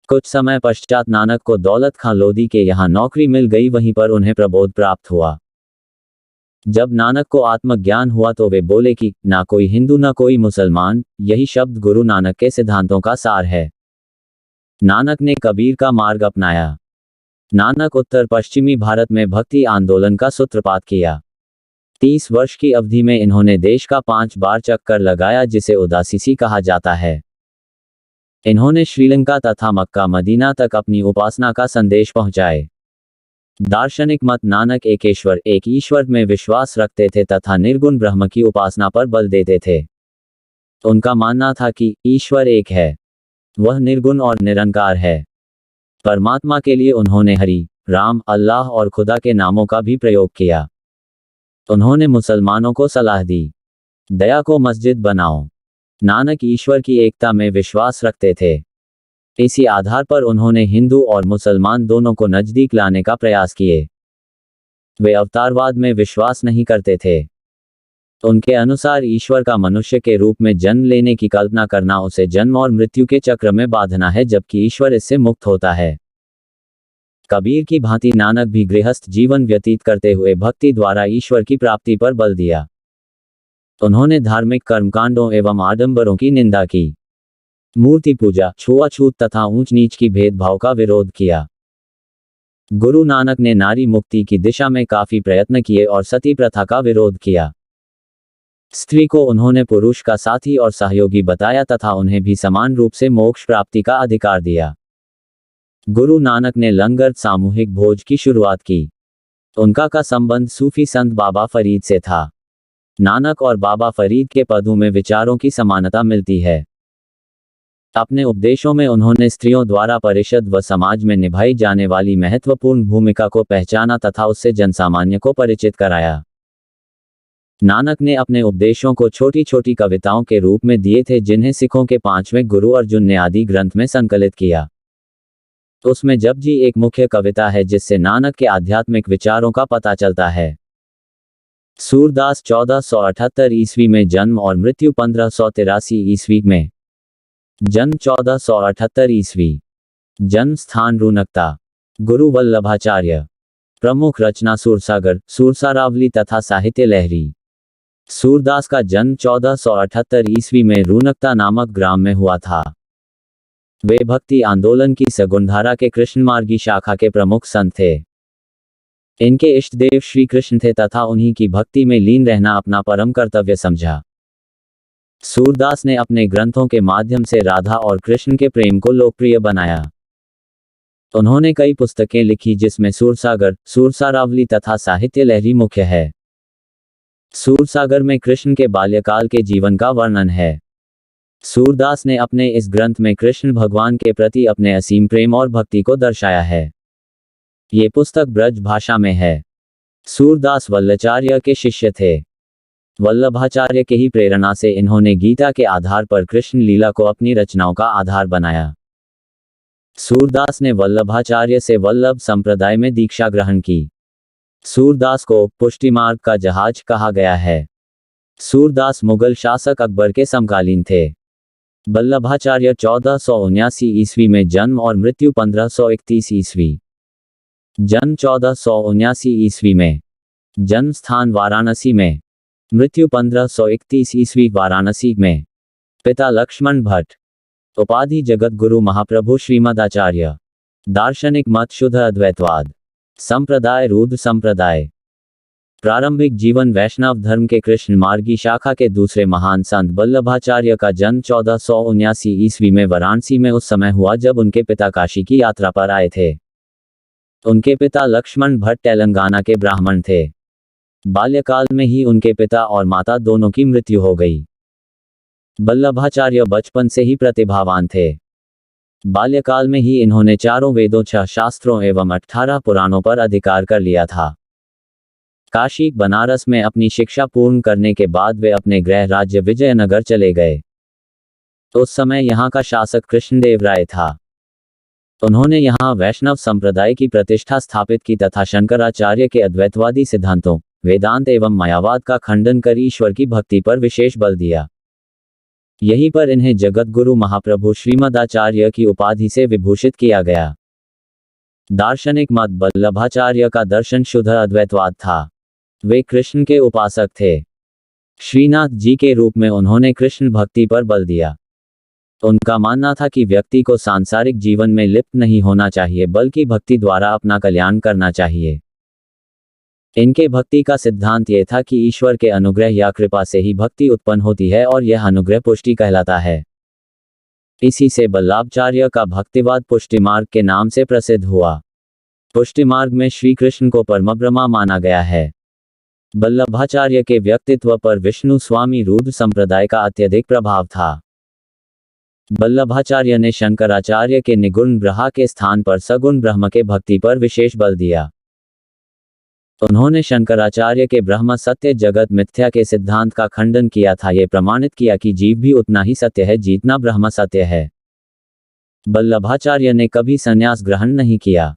Speaker 1: कुछ समय पश्चात नानक को दौलत खां लोधी के यहाँ नौकरी मिल गई, वहीं पर उन्हें प्रबोध प्राप्त हुआ। जब नानक को आत्मज्ञान हुआ तो वे बोले कि ना कोई हिंदू ना कोई मुसलमान, यही शब्द गुरु नानक के सिद्धांतों का सार है। नानक ने कबीर का मार्ग अपनाया। नानक उत्तर पश्चिमी भारत में भक्ति आंदोलन का सूत्रपात किया। 30 वर्ष की अवधि में इन्होंने देश का 5 बार चक्कर लगाया, जिसे उदासीसी कहा जाता है। इन्होंने श्रीलंका तथा मक्का मदीना तक अपनी उपासना का संदेश पहुंचाए। दार्शनिक मत नानक एक ईश्वर में विश्वास रखते थे तथा निर्गुण ब्रह्म की उपासना पर बल देते थे। उनका मानना था कि ईश्वर एक है, वह निर्गुण और निरंकार है। परमात्मा के लिए उन्होंने हरि, राम, अल्लाह और खुदा के नामों का भी प्रयोग किया। उन्होंने मुसलमानों को सलाह दी, दया को मस्जिद बनाओ। नानक ईश्वर की एकता में विश्वास रखते थे। इसी आधार पर उन्होंने हिंदू और मुसलमान दोनों को नजदीक लाने का प्रयास किए। वे अवतारवाद में विश्वास नहीं करते थे। उनके अनुसार ईश्वर का मनुष्य के रूप में जन्म लेने की कल्पना करना उसे जन्म और मृत्यु के चक्र में बांधना है, जबकि ईश्वर इससे मुक्त होता है। कबीर की भांति नानक भी गृहस्थ जीवन व्यतीत करते हुए भक्ति द्वारा ईश्वर की प्राप्ति पर बल दिया। उन्होंने धार्मिक कर्मकांडों एवं आडंबरों की निंदा की, मूर्ति पूजा, छुआछूत तथा ऊंच नीच की भेदभाव का विरोध किया। गुरु नानक ने नारी मुक्ति की दिशा में काफी प्रयत्न किए और सती प्रथा का विरोध किया। स्त्री को उन्होंने पुरुष का साथी और सहयोगी बताया तथा उन्हें भी समान रूप से मोक्ष प्राप्ति का अधिकार दिया। गुरु नानक ने लंगर सामूहिक भोज की शुरुआत की। उनका का संबंध सूफी संत बाबा फरीद से था। नानक और बाबा फरीद के पदों में विचारों की समानता मिलती है। अपने उपदेशों में उन्होंने स्त्रियों द्वारा परिषद व समाज में निभाई जाने वाली महत्वपूर्ण भूमिका को पहचाना तथा उससे जनसामान्य को परिचित कराया। नानक ने अपने उपदेशों को छोटी छोटी कविताओं के रूप में दिए थे, जिन्हें सिखों के 5वें गुरु अर्जुन ने आदि ग्रंथ में संकलित किया। उसमें जपजी एक मुख्य कविता है, जिससे नानक के आध्यात्मिक विचारों का पता चलता है। सूरदास 1478 ईस्वी में जन्म और मृत्यु 1583 ईस्वी में। जन्म 1478 ईस्वी। जन्म स्थान रूनकता। गुरु वल्लभाचार्य। प्रमुख रचना सूरसागर, सूरसारावली तथा साहित्य लहरी। सूरदास का जन्म 1478 ईस्वी में रूनकता नामक ग्राम में हुआ था। वे भक्ति आंदोलन की सगुणधारा के कृष्णमार्गी शाखा के प्रमुख संत थे। इनके इष्ट देव श्री कृष्ण थे तथा उन्हीं की भक्ति में लीन रहना अपना परम कर्तव्य समझा। सूरदास ने अपने ग्रंथों के माध्यम से राधा और कृष्ण के प्रेम को लोकप्रिय बनाया। उन्होंने कई पुस्तकें लिखी, जिसमें सूरसागर, सूरसारावली तथा साहित्य लहरी मुख्य है। सूरसागर में कृष्ण के बाल्यकाल के जीवन का वर्णन है। सूरदास ने अपने इस ग्रंथ में कृष्ण भगवान के प्रति अपने असीम प्रेम और भक्ति को दर्शाया है। ये पुस्तक ब्रज भाषा में है। सूरदास वल्लचार्य के शिष्य थे। वल्लभाचार्य के ही प्रेरणा से इन्होंने गीता के आधार पर कृष्ण लीला को अपनी रचनाओं का आधार बनाया। सूरदास ने वल्लभाचार्य से वल्लभ संप्रदाय में दीक्षा ग्रहण की। सूरदास को पुष्टिमार्ग का जहाज कहा गया है। सूरदास मुगल शासक अकबर के समकालीन थे। वल्लभाचार्य 1479 ईस्वी में जन्म और मृत्यु 1531 ईस्वी। जन्म 1479 ईस्वी में। जन्म स्थान वाराणसी में। मृत्यु 1531 ईस्वी वाराणसी में। पिता लक्ष्मण भट्ट। उपाधि जगत गुरु महाप्रभु श्रीमदाचार्य। दार्शनिक मत शुद्ध अद्वैतवाद। संप्रदाय रुद्र संप्रदाय। प्रारंभिक जीवन वैष्णव धर्म के कृष्ण मार्गी शाखा के दूसरे महान संत वल्लभाचार्य का जन्म 1479 ईस्वी में वाराणसी में उस समय हुआ जब उनके पिता काशी की यात्रा पर आए थे। उनके पिता लक्ष्मण भट्ट तेलंगाना के ब्राह्मण थे। बाल्यकाल में ही उनके पिता और माता दोनों की मृत्यु हो गई। वल्लभाचार्य बचपन से ही प्रतिभावान थे। बाल्यकाल में ही इन्होंने 4 वेदों, 6 शास्त्रों एवं 18 पुराणों पर अधिकार कर लिया था। काशी, बनारस में अपनी शिक्षा पूर्ण करने के बाद वे अपने गृह राज्य विजयनगर चले गए। उस समय यहाँ का शासक कृष्णदेव राय था। उन्होंने यहाँ वैष्णव संप्रदाय की प्रतिष्ठा स्थापित की तथा शंकराचार्य के अद्वैतवादी सिद्धांतों, वेदांत एवं मायावाद का खंडन कर ईश्वर की भक्ति पर विशेष बल दिया। यहीं पर इन्हें जगतगुरु महाप्रभु श्रीमदाचार्य की उपाधि से विभूषित किया गया। दार्शनिक मत वल्लभाचार्य का दर्शन शुद्ध अद्वैतवाद था। वे कृष्ण के उपासक थे। श्रीनाथ जी के रूप में उन्होंने कृष्ण भक्ति पर बल दिया। उनका मानना था कि व्यक्ति को सांसारिक जीवन में लिप्त नहीं होना चाहिए बल्कि भक्ति द्वारा अपना कल्याण करना चाहिए। इनके भक्ति का सिद्धांत यह था कि ईश्वर के अनुग्रह या कृपा से ही भक्ति उत्पन्न होती है और यह अनुग्रह पुष्टि कहलाता है। इसी से वल्लभाचार्य का भक्तिवाद पुष्टि मार्ग के नाम से प्रसिद्ध हुआ। पुष्टि मार्ग में श्री कृष्ण को परमब्रह्मा माना गया है। वल्लभाचार्य के व्यक्तित्व पर विष्णु स्वामी रुद्र संप्रदाय का अत्यधिक प्रभाव था। वल्लभाचार्य ने शंकराचार्य के निगुण ब्रह्म के स्थान पर सगुण ब्रह्म के भक्ति पर विशेष बल दिया। उन्होंने शंकराचार्य के ब्रह्म सत्य जगत मिथ्या के सिद्धांत का खंडन किया था। यह प्रमाणित किया कि जीव भी उतना ही सत्य है जितना ब्रह्म सत्य है। वल्लभाचार्य ने कभी संन्यास ग्रहण नहीं किया।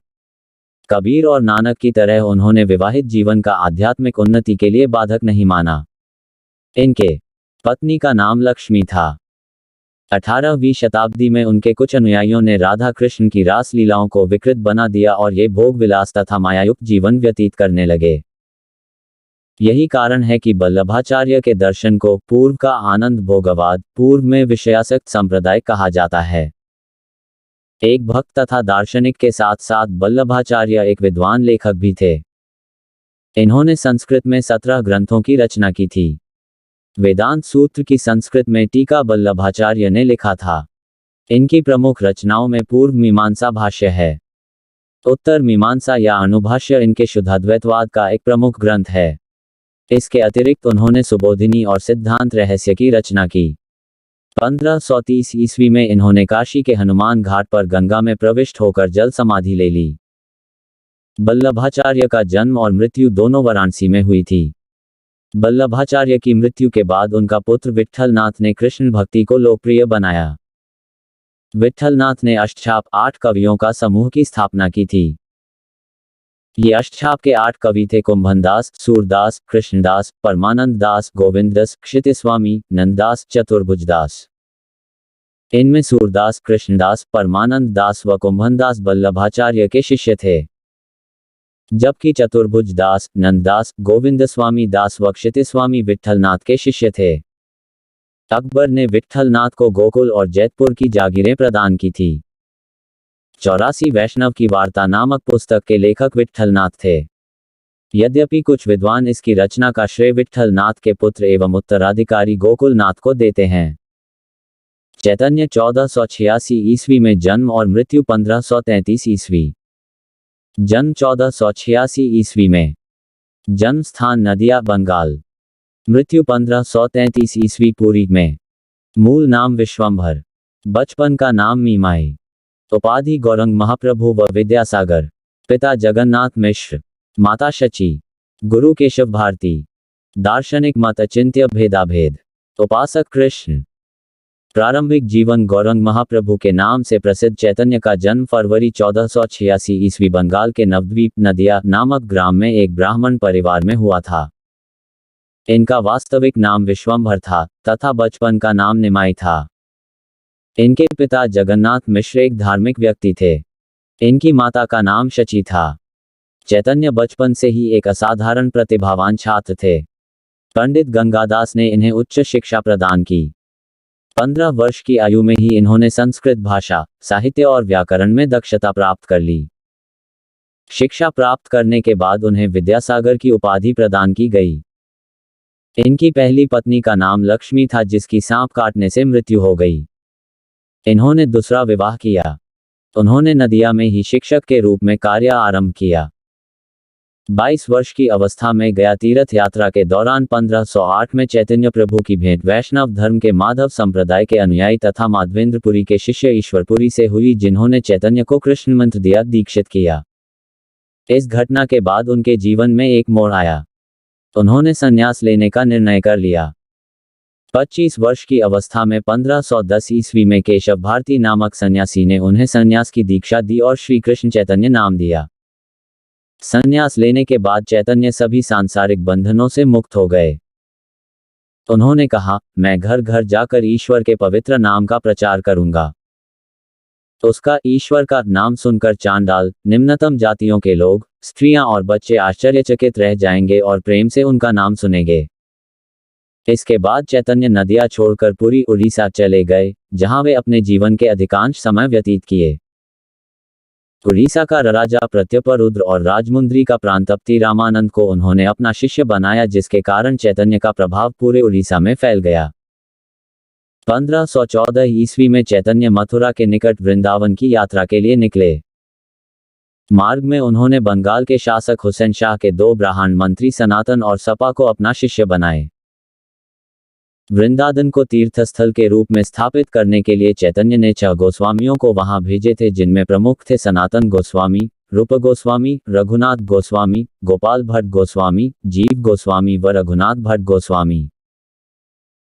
Speaker 1: कबीर और नानक की तरह उन्होंने विवाहित जीवन का आध्यात्मिक उन्नति के लिए बाधक नहीं माना। इनके पत्नी का नाम लक्ष्मी था। 18वीं शताब्दी में उनके कुछ अनुयायियों ने राधा कृष्ण की रास लीलाओं को विकृत बना दिया और ये भोग विलास तथा मायायुक्त जीवन व्यतीत करने लगे। यही कारण है कि वल्लभाचार्य के दर्शन को पूर्व का आनंद भोगवाद, पूर्व में विषयासक्त संप्रदाय कहा जाता है। एक भक्त तथा दार्शनिक के साथ साथ वल्लभाचार्य एक विद्वान लेखक भी थे। इन्होंने संस्कृत में 17 ग्रंथों की रचना की थी। वेदांत सूत्र की संस्कृत में टीका वल्लभाचार्य ने लिखा था। इनकी प्रमुख रचनाओं में पूर्व मीमांसा भाष्य है। उत्तर मीमांसा या अनुभाष्य इनके शुद्धाद्वैतवाद का एक प्रमुख ग्रंथ है। इसके अतिरिक्त उन्होंने सुबोधिनी और सिद्धांत रहस्य की रचना की। 1530 ईस्वी में इन्होंने काशी के हनुमान घाट पर गंगा में प्रविष्ट होकर जल समाधि ले ली। वल्लभाचार्य का जन्म और मृत्यु दोनों वाराणसी में हुई थी। वल्लभाचार्य की मृत्यु के बाद उनका पुत्र विट्ठलनाथ ने कृष्ण भक्ति को लोकप्रिय बनाया। विट्ठलनाथ ने अष्टछाप 8 कवियों का समूह की स्थापना की थी। ये अष्टछाप के 8 कवि थे कुंभनदास, सूरदास, कृष्णदास, परमानंद दास, गोविंददास, क्षितिस्वामी, नंददास, चतुर्भुजदास। इनमें सूरदास, कृष्णदास, परमानंद दास व कुंभनदास वल्लभाचार्य के शिष्य थे, जबकि चतुर्भुज दास, नंददास, गोविंदस्वामी दास व क्षितिस्वामी विट्ठलनाथ के शिष्य थे। अकबर ने विट्ठलनाथ को गोकुल और जैतपुर की जागीरें प्रदान की थी। 84 वैष्णव की वार्ता नामक पुस्तक के लेखक विट्ठलनाथ थे। यद्यपि कुछ विद्वान इसकी रचना का श्रेय विट्ठलनाथ के पुत्र एवं उत्तराधिकारी गोकुलनाथ को देते हैं। चैतन्य 1486 ईस्वी में जन्म और मृत्यु 1533 ईस्वी। जन्म 1486 ईस्वी में। जन्म स्थान नदिया, बंगाल। मृत्यु 1533 ईस्वी पुरी में। मूल नाम विश्वंभर। बचपन का नाम मीमाई। उपाधि गौरंग महाप्रभु व विद्यासागर। पिता जगन्नाथ मिश्र, माता शची। गुरु केशव भारती। दार्शनिक मत अचिंत्य भेदाभेद। उपासक कृष्ण। प्रारंभिक जीवन गौरंग महाप्रभु के नाम से प्रसिद्ध चैतन्य का जन्म फरवरी 1486 ईस्वी बंगाल के नवद्वीप नदिया नामक ग्राम में एक ब्राह्मण परिवार में हुआ था। इनका वास्तविक नाम विश्वंभर था तथा बचपन का नाम निमाई था। इनके पिता जगन्नाथ मिश्र एक धार्मिक व्यक्ति थे। इनकी माता का नाम शची था। चैतन्य बचपन से ही एक असाधारण प्रतिभावान छात्र थे। पंडित गंगादास ने इन्हें उच्च शिक्षा प्रदान की। 15 वर्ष की आयु में ही इन्होंने संस्कृत भाषा, साहित्य और व्याकरण में दक्षता प्राप्त कर ली। शिक्षा प्राप्त करने के बाद उन्हें विद्यासागर की उपाधि प्रदान की गई। इनकी पहली पत्नी का नाम लक्ष्मी था, जिसकी सांप काटने से मृत्यु हो गई। इन्होंने दूसरा विवाह किया। उन्होंने नदिया में ही शिक्षक के रूप में कार्य आरंभ किया। 22 वर्ष की अवस्था में गया तीर्थ यात्रा के दौरान 1508 में चैतन्य प्रभु की भेंट वैष्णव धर्म के माधव संप्रदाय के अनुयायी तथा माधवेंद्रपुरी के शिष्य ईश्वरपुरी से हुई, जिन्होंने चैतन्य को कृष्ण मंत्र दिया, दीक्षित किया। इस घटना के बाद उनके जीवन में एक मोड़ आया। उन्होंने संन्यास लेने का निर्णय कर लिया। 25 वर्ष की अवस्था में 1510 ईस्वी में केशव भारती नामक सन्यासी ने उन्हें सन्यास की दीक्षा दी और श्री कृष्ण चैतन्य नाम दिया। सन्यास लेने के बाद चैतन्य सभी सांसारिक बंधनों से मुक्त हो गए। उन्होंने कहा, मैं घर घर जाकर ईश्वर के पवित्र नाम का प्रचार करूंगा। उसका ईश्वर का नाम सुनकर चांडाल, निम्नतम जातियों के लोग, स्त्रियां और बच्चे आश्चर्यचकित रह जाएंगे और प्रेम से उनका नाम सुनेंगे। इसके बाद चैतन्य नदियां छोड़कर पूरी उड़ीसा चले गए, जहां वे अपने जीवन के अधिकांश समय व्यतीत किए। उड़ीसा का राजा प्रत्यपरुद्र और राजमुंद्री का प्रांतपति रामानंद को उन्होंने अपना शिष्य बनाया, जिसके कारण चैतन्य का प्रभाव पूरे उड़ीसा में फैल गया। 1514 ईस्वी में चैतन्य मथुरा के निकट वृंदावन की यात्रा के लिए निकले। मार्ग में उन्होंने बंगाल के शासक हुसैन शाह के 2 ब्राह्मण मंत्री सनातन और सपा को अपना शिष्य बनाए। वृंदावन को तीर्थस्थल के रूप में स्थापित करने के लिए चैतन्य ने 6 गोस्वामियों को वहां भेजे थे, जिनमें प्रमुख थे सनातन गोस्वामी, रूप गोस्वामी, रघुनाथ गोस्वामी, गोपाल भट्ट गोस्वामी, जीव गोस्वामी व रघुनाथ भट्ट गोस्वामी।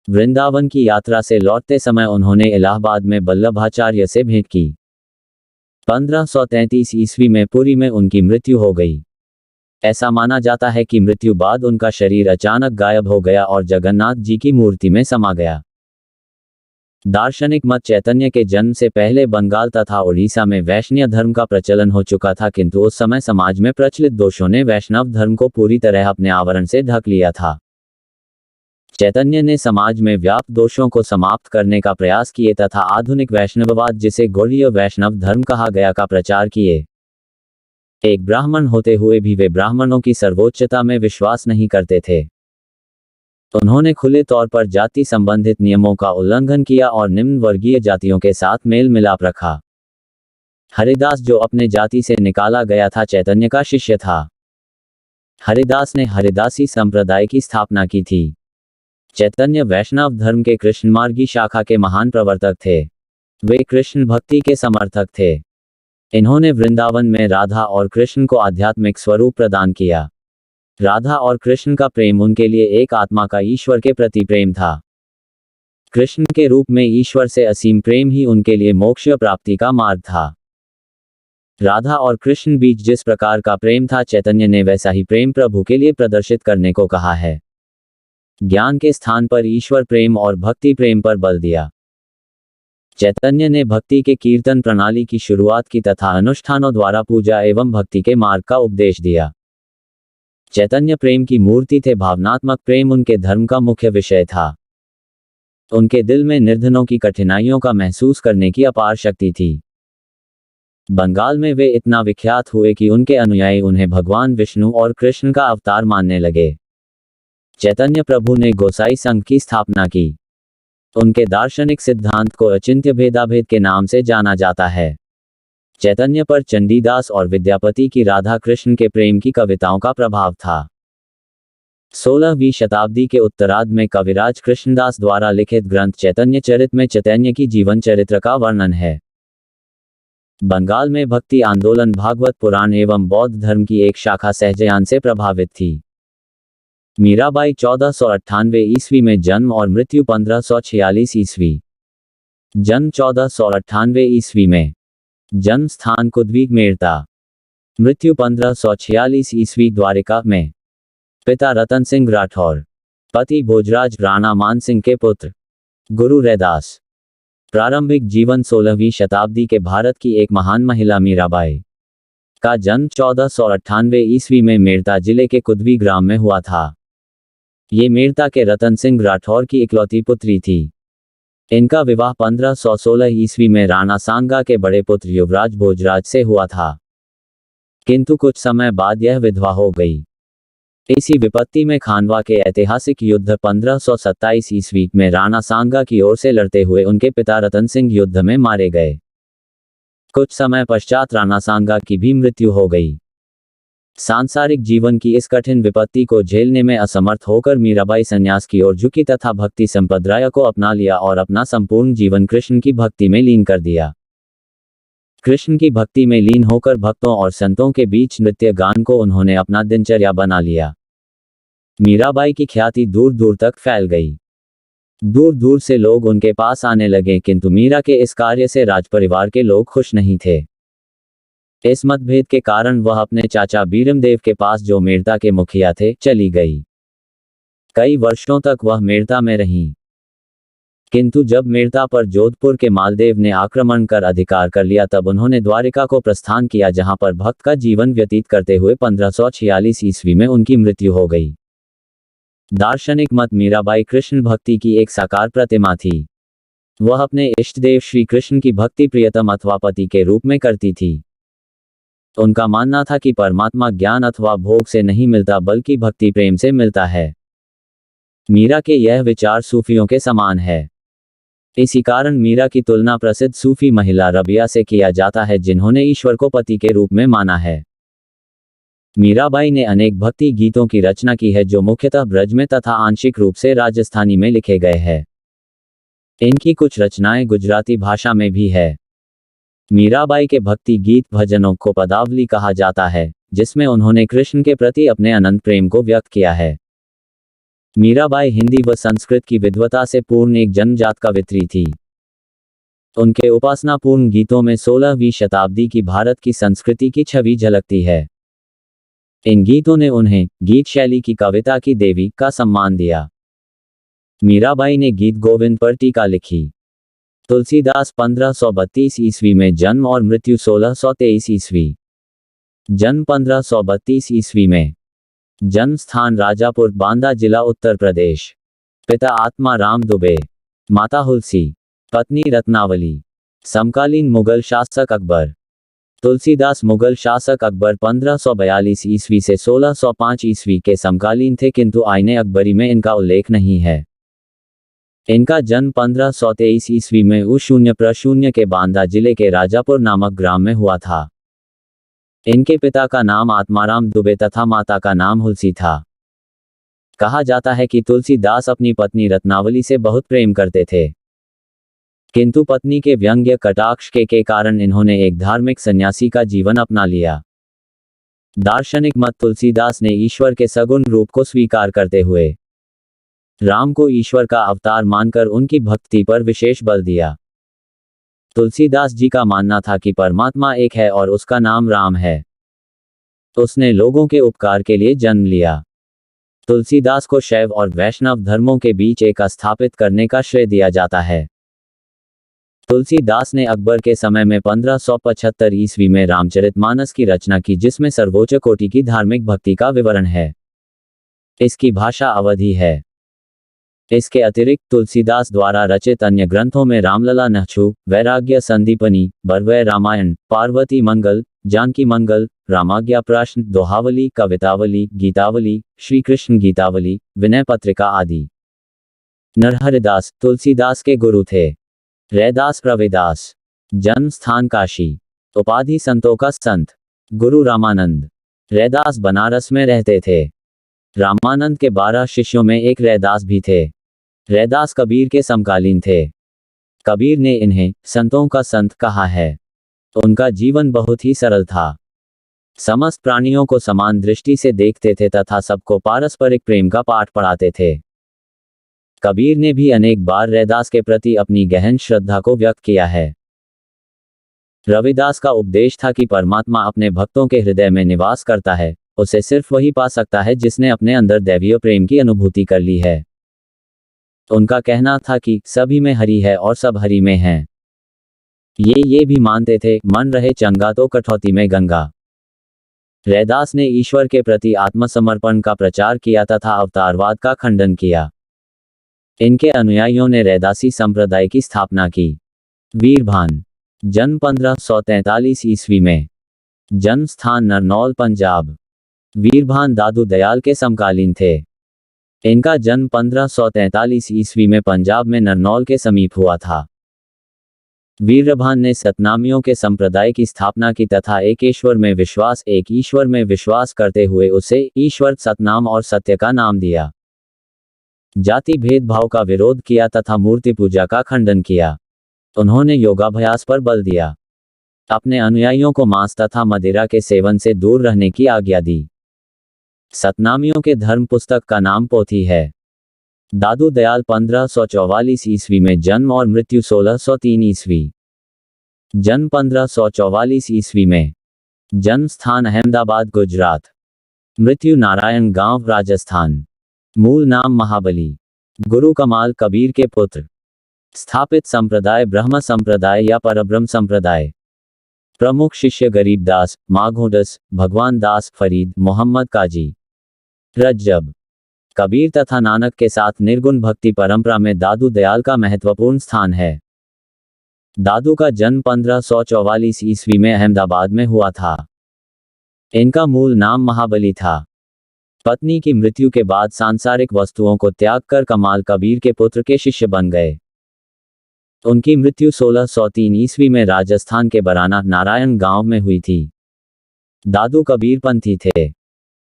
Speaker 1: वृंदावन की यात्रा से लौटते समय उन्होंने इलाहाबाद में वल्लभाचार्य से भेंट की। 1533 ईस्वी में पुरी में उनकी मृत्यु हो गई। ऐसा माना जाता है कि मृत्यु बाद उनका शरीर अचानक गायब हो गया और जगन्नाथ जी की मूर्ति में समा गया। दार्शनिक मत चैतन्य के जन्म से पहले बंगाल तथा उड़ीसा में वैष्णव धर्म का प्रचलन हो चुका था, किंतु उस समय समाज में प्रचलित दोषों ने वैष्णव धर्म को पूरी तरह अपने आवरण से ढक लिया था। चैतन्य ने समाज में व्याप्त दोषों को समाप्त करने का प्रयास किए तथा आधुनिक वैष्णववाद, जिसे गौड़ीय वैष्णव धर्म कहा गया, का प्रचार किए। एक ब्राह्मण होते हुए भी वे ब्राह्मणों की सर्वोच्चता में विश्वास नहीं करते थे। उन्होंने खुले तौर पर जाति संबंधित नियमों का उल्लंघन किया और निम्न वर्गीय जातियों के साथ मेल मिलाप रखा। हरिदास, जो अपने जाति से निकाला गया था, चैतन्य का शिष्य था। हरिदास ने हरिदासी संप्रदाय की स्थापना की थी। चैतन्य वैष्णव धर्म के कृष्णमार्गी शाखा के महान प्रवर्तक थे। वे कृष्ण भक्ति के समर्थक थे। इन्होंने वृंदावन में राधा और कृष्ण को आध्यात्मिक स्वरूप प्रदान किया। राधा और कृष्ण का प्रेम उनके लिए एक आत्मा का ईश्वर के प्रति प्रेम था। कृष्ण के रूप में ईश्वर से असीम प्रेम ही उनके लिए मोक्ष प्राप्ति का मार्ग था। राधा और कृष्ण बीच जिस प्रकार का प्रेम था, चैतन्य ने वैसा ही प्रेम प्रभु के लिए प्रदर्शित करने को कहा है। ज्ञान के स्थान पर ईश्वर प्रेम और भक्ति प्रेम पर बल दिया। चैतन्य ने भक्ति के कीर्तन प्रणाली की शुरुआत की तथा अनुष्ठानों द्वारा पूजा एवं भक्ति के मार्ग का उपदेश दिया। चैतन्य प्रेम की मूर्ति थे। भावनात्मक प्रेम उनके धर्म का मुख्य विषय था। उनके दिल में निर्धनों की कठिनाइयों का महसूस करने की अपार शक्ति थी। बंगाल में वे इतना विख्यात हुए कि उनके अनुयायी उन्हें भगवान विष्णु और कृष्ण का अवतार मानने लगे। चैतन्य प्रभु ने गोसाई संघ की स्थापना की। उनके दार्शनिक सिद्धांत को अचिंत्य भेदाभेद के नाम से जाना जाता है। चैतन्य पर चंडीदास और विद्यापति की राधा कृष्ण के प्रेम की कविताओं का प्रभाव था। 16वीं शताब्दी के उत्तरार्ध में कविराज कृष्णदास द्वारा लिखित ग्रंथ चैतन्य चरित में चैतन्य की जीवन चरित्र का वर्णन है। बंगाल में भक्ति आंदोलन भागवत पुराण एवं बौद्ध धर्म की एक शाखा सहजयान से प्रभावित थी। मीराबाई 1498 ईस्वी में जन्म और मृत्यु 1546 ईस्वी। जन्म 1498 ईस्वी में। जन्म स्थान कुद्वीग मेड़ता। मृत्यु 1546 ईस्वी द्वारिका में। पिता रतन सिंह राठौर। पति भोजराज राणा मान सिंह के पुत्र। गुरु रैदास। प्रारंभिक जीवन 16वीं शताब्दी के भारत की एक महान महिला मीराबाई का जन्म 1498 ईस्वी में मेड़ता जिले के कुद्वी ग्राम में हुआ था। ये मेड़ता के रतन सिंह राठौर की इकलौती पुत्री थी। इनका विवाह 1516 ईस्वी में राणा सांगा के बड़े पुत्र युवराज भोजराज से हुआ था, किंतु कुछ समय बाद यह विधवा हो गई। इसी विपत्ति में खानवा के ऐतिहासिक युद्ध 1527 ईस्वी में राणा सांगा की ओर से लड़ते हुए उनके पिता रतन सिंह युद्ध में मारे गए। कुछ समय पश्चात राणा सांगा की भी मृत्यु हो गई। सांसारिक जीवन की इस कठिन विपत्ति को झेलने में असमर्थ होकर मीराबाई संन्यास की ओर झुकी तथा भक्ति संप्रदाय को अपना लिया और अपना संपूर्ण जीवन कृष्ण की भक्ति में लीन कर दिया। कृष्ण की भक्ति में लीन होकर भक्तों और संतों के बीच नृत्य गान को उन्होंने अपना दिनचर्या बना लिया। मीराबाई की ख्याति दूर दूर तक फैल गई। दूर दूर से लोग उनके पास आने लगे, किंतु मीरा के इस कार्य से राजपरिवार के लोग खुश नहीं थे। इस मतभेद के कारण वह अपने चाचा बीरमदेव के पास, जो मेड़ता के मुखिया थे, चली गई। कई वर्षों तक वह मेड़ता में रहीं। किंतु जब मेड़ता पर जोधपुर के मालदेव ने आक्रमण कर अधिकार कर लिया, तब उन्होंने द्वारिका को प्रस्थान किया, जहां पर भक्त का जीवन व्यतीत करते हुए 1546 ईस्वी में उनकी मृत्यु हो गई। दार्शनिक मत मीराबाई कृष्ण भक्ति की एक साकार प्रतिमा थी। वह अपने इष्टदेव श्री कृष्ण की भक्ति प्रियतम अथवा पति के रूप में करती थी। उनका मानना था कि परमात्मा ज्ञान अथवा भोग से नहीं मिलता, बल्कि भक्ति प्रेम से मिलता है। मीरा के यह विचार सूफियों के समान है। इसी कारण मीरा की तुलना प्रसिद्ध सूफी महिला रबिया से किया जाता है, जिन्होंने ईश्वर को पति के रूप में माना है। मीराबाई ने अनेक भक्ति गीतों की रचना की है, जो मुख्यतः ब्रज में तथा आंशिक रूप से राजस्थानी में लिखे गए हैं। इनकी कुछ रचनाएं गुजराती भाषा में भी है। मीराबाई के भक्ति गीत भजनों को पदावली कहा जाता है, जिसमें उन्होंने कृष्ण के प्रति अपने अनंत प्रेम को व्यक्त किया है। मीराबाई हिंदी व संस्कृत की विद्वता से पूर्ण एक जन्मजात कवित्री थी। उनके उपासनापूर्ण गीतों में 16वीं शताब्दी की भारत की संस्कृति की छवि झलकती है। इन गीतों ने उन्हें गीत शैली की कविता की देवी का सम्मान दिया। मीराबाई ने गीत गोविंद पर टीका लिखी। तुलसीदास 1532 ईस्वी में जन्म और मृत्यु 1623 ईस्वी। जन्म 1532 ईस्वी में। जन्म स्थान राजापुर, बांदा जिला, उत्तर प्रदेश। पिता आत्मा राम दुबे, माता हुलसी, पत्नी रत्नावली। समकालीन मुगल शासक अकबर। तुलसीदास मुगल शासक अकबर 1542 ईस्वी से 1605 ईस्वी के समकालीन थे, किंतु आईने अकबरी में इनका उल्लेख नहीं है। इनका जन्म 1523 ईस्वी में U0 के बांदा जिले के राजापुर नामक ग्राम में हुआ था। इनके पिता का नाम आत्माराम दुबे तथा माता का नाम हुलसी था। कहा जाता है कि तुलसीदास अपनी पत्नी रत्नावली से बहुत प्रेम करते थे, किंतु पत्नी के व्यंग्य कटाक्ष के कारण इन्होंने एक धार्मिक सन्यासी का जीवन अपना लिया। दार्शनिक मत तुलसीदास ने ईश्वर के सगुण रूप को स्वीकार करते हुए राम को ईश्वर का अवतार मानकर उनकी भक्ति पर विशेष बल दिया। तुलसीदास जी का मानना था कि परमात्मा एक है और उसका नाम राम है। उसने लोगों के उपकार के लिए जन्म लिया। तुलसीदास को शैव और वैष्णव धर्मों के बीच एक स्थापित करने का श्रेय दिया जाता है। तुलसीदास ने अकबर के समय में 1575 ईस्वी में रामचरितमानस की रचना की, जिसमें सर्वोच्च कोटि की धार्मिक भक्ति का विवरण है। इसकी भाषा अवधी है। इसके अतिरिक्त तुलसीदास द्वारा रचित अन्य ग्रंथों में रामलला नहछु, वैराग्य संदीपनी, बरवै रामायण, पार्वती मंगल, जानकी मंगल, रामाज्ञा प्रश्न, दोहावली, कवितावली, गीतावली, श्री कृष्ण गीतावली, विनय पत्रिका आदि। नरहरिदास तुलसीदास के गुरु थे। रैदास रविदास। जन्म स्थान काशी। उपाधि संतों का संत। गुरु रामानंद। रैदास बनारस में रहते थे। रामानंद के 12 शिष्यों में एक रैदास भी थे। रैदास कबीर के समकालीन थे। कबीर ने इन्हें संतों का संत कहा है। उनका जीवन बहुत ही सरल था। समस्त प्राणियों को समान दृष्टि से देखते थे तथा सबको पारस्परिक प्रेम का पाठ पढ़ाते थे। कबीर ने भी अनेक बार रैदास के प्रति अपनी गहन श्रद्धा को व्यक्त किया है। रविदास का उपदेश था कि परमात्मा अपने भक्तों के हृदय में निवास करता है, उसे सिर्फ वही पा सकता है जिसने अपने अंदर दैवीय प्रेम की अनुभूति कर ली है। उनका कहना था कि सभी में हरि है और सब हरि में हैं। ये भी मानते थे, मन रहे चंगा तो कठौती में गंगा। रैदास ने ईश्वर के प्रति आत्मसमर्पण का प्रचार किया तथा अवतारवाद का खंडन किया। इनके अनुयायियों ने रैदासी संप्रदाय की स्थापना की। वीरभान। जन्म 1543 ईस्वी में। जन्म स्थान नरनौल, पंजाब। वीरभान दादू दयाल के समकालीन थे। इनका जन्म 1543 ईस्वी में पंजाब में नरनौल के समीप हुआ था। वीरभान ने सतनामियों के संप्रदाय की स्थापना की तथा एक ईश्वर में विश्वास करते हुए उसे ईश्वर सतनाम और सत्य का नाम दिया। जाति भेदभाव का विरोध किया तथा मूर्ति पूजा का खंडन किया। उन्होंने योगाभ्यास पर बल दिया। अपने अनुयायियों को मांस तथा मदिरा के सेवन से दूर रहने की आज्ञा दी। सतनामियों के धर्म पुस्तक का नाम पोथी है। दादू दयाल 1544 ईस्वी में जन्म और मृत्यु 1603 ईस्वी। जन्म 1544 ईस्वी में। जन्म स्थान अहमदाबाद गुजरात। मृत्यु नारायण गांव राजस्थान। मूल नाम महाबली। गुरु कमाल कबीर के पुत्र। स्थापित संप्रदाय ब्रह्म संप्रदाय या परब्रह्म संप्रदाय। प्रमुख शिष्य गरीबदास, माघोदास, भगवान दास, फरीद, मोहम्मद काजी। रज्जब। कबीर तथा नानक के साथ निर्गुण भक्ति परंपरा में दादू दयाल का महत्वपूर्ण स्थान है। दादू का जन्म 1544 ईस्वी में अहमदाबाद में हुआ था। इनका मूल नाम महाबली था। पत्नी की मृत्यु के बाद सांसारिक वस्तुओं को त्याग कर कमाल कबीर के पुत्र के शिष्य बन गए। उनकी मृत्यु 1603 ईस्वी में राजस्थान के बराना नारायण गांव में हुई थी। दादू कबीर पंथी थे।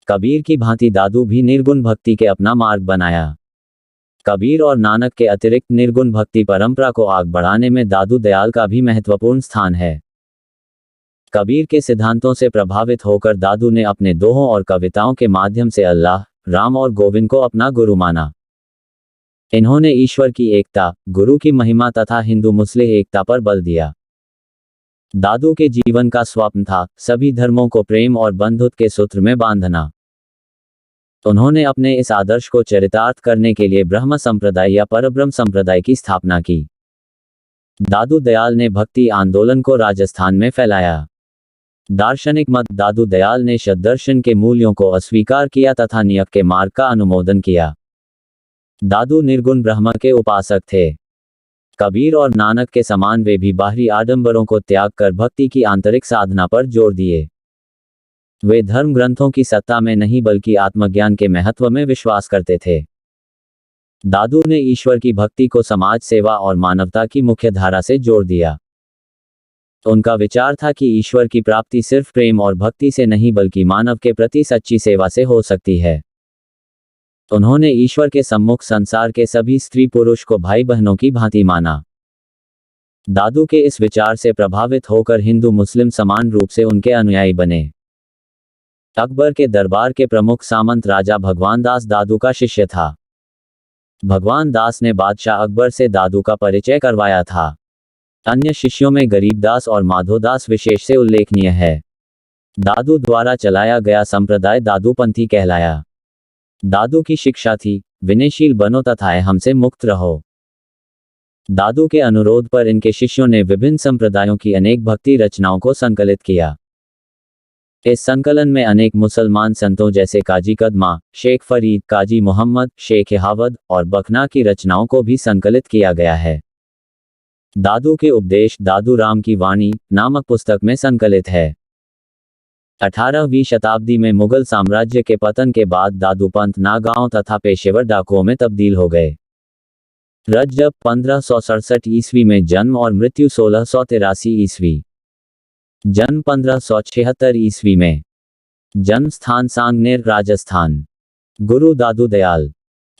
Speaker 1: कबीर की भांति दादू भी निर्गुण भक्ति के अपना मार्ग बनाया। कबीर और नानक के अतिरिक्त निर्गुण भक्ति परंपरा को आगे बढ़ाने में दादू दयाल का भी महत्वपूर्ण स्थान है। कबीर के सिद्धांतों से प्रभावित होकर दादू ने अपने दोहों और कविताओं के माध्यम से अल्लाह, राम और गोविंद को अपना गुरु माना। इन्होंने ईश्वर की एकता, गुरु की महिमा तथा हिंदू मुस्लिम एकता पर बल दिया। दादू के जीवन का स्वप्न था सभी धर्मों को प्रेम और बंधुत्व के सूत्र में बांधना। उन्होंने अपने इस आदर्श को चरितार्थ करने के लिए ब्रह्म संप्रदाय या परब्रह्म संप्रदाय की स्थापना की। दादू दयाल ने भक्ति आंदोलन को राजस्थान में फैलाया। दार्शनिक मत दादू दयाल ने सद्दर्शन के मूल्यों को अस्वीकार किया तथा नियम के मार्ग का अनुमोदन किया। दादू निर्गुण ब्रह्म के उपासक थे। कबीर और नानक के समान वे भी बाहरी आडंबरों को त्याग कर भक्ति की आंतरिक साधना पर जोर दिए। वे धर्म ग्रंथों की सत्ता में नहीं बल्कि आत्मज्ञान के महत्व में विश्वास करते थे। दादू ने ईश्वर की भक्ति को समाज सेवा और मानवता की मुख्य धारा से जोड़ दिया। उनका विचार था कि ईश्वर की प्राप्ति सिर्फ प्रेम और भक्ति से नहीं बल्कि मानव के प्रति सच्ची सेवा से हो सकती है। उन्होंने ईश्वर के सम्मुख संसार के सभी स्त्री पुरुष को भाई बहनों की भांति माना। दादू के इस विचार से प्रभावित होकर हिंदू मुस्लिम समान रूप से उनके अनुयायी बने। अकबर के दरबार के प्रमुख सामंत राजा भगवान दास दादू का शिष्य था। भगवान दास ने बादशाह अकबर से दादू का परिचय करवाया था। अन्य शिष्यों में गरीबदास और माधोदास विशेष से उल्लेखनीय है। दादू द्वारा चलाया गया संप्रदाय दादूपंथी कहलाया। दादू की शिक्षा थी, विनयशील बनो तथा हमसे मुक्त रहो। दादू के अनुरोध पर इनके शिष्यों ने विभिन्न संप्रदायों की अनेक भक्ति रचनाओं को संकलित किया। इस संकलन में अनेक मुसलमान संतों जैसे काजी कदमा, शेख फरीद, काजी मोहम्मद, शेख हावद और बखना की रचनाओं को भी संकलित किया गया है। दादू के उपदेश दादू राम की वाणी नामक पुस्तक में संकलित है। 18वीं शताब्दी में मुगल साम्राज्य के पतन के बाद दादू पंथ नागांव तथा पेशेवर डाकुओं में तब्दील हो गए। रज्जब 1567 ईस्वी में जन्म और मृत्यु 1683 ईस्वी। जन्म 1576 ईस्वी में। जन्म स्थान सांगनेर राजस्थान। गुरु दादू दयाल।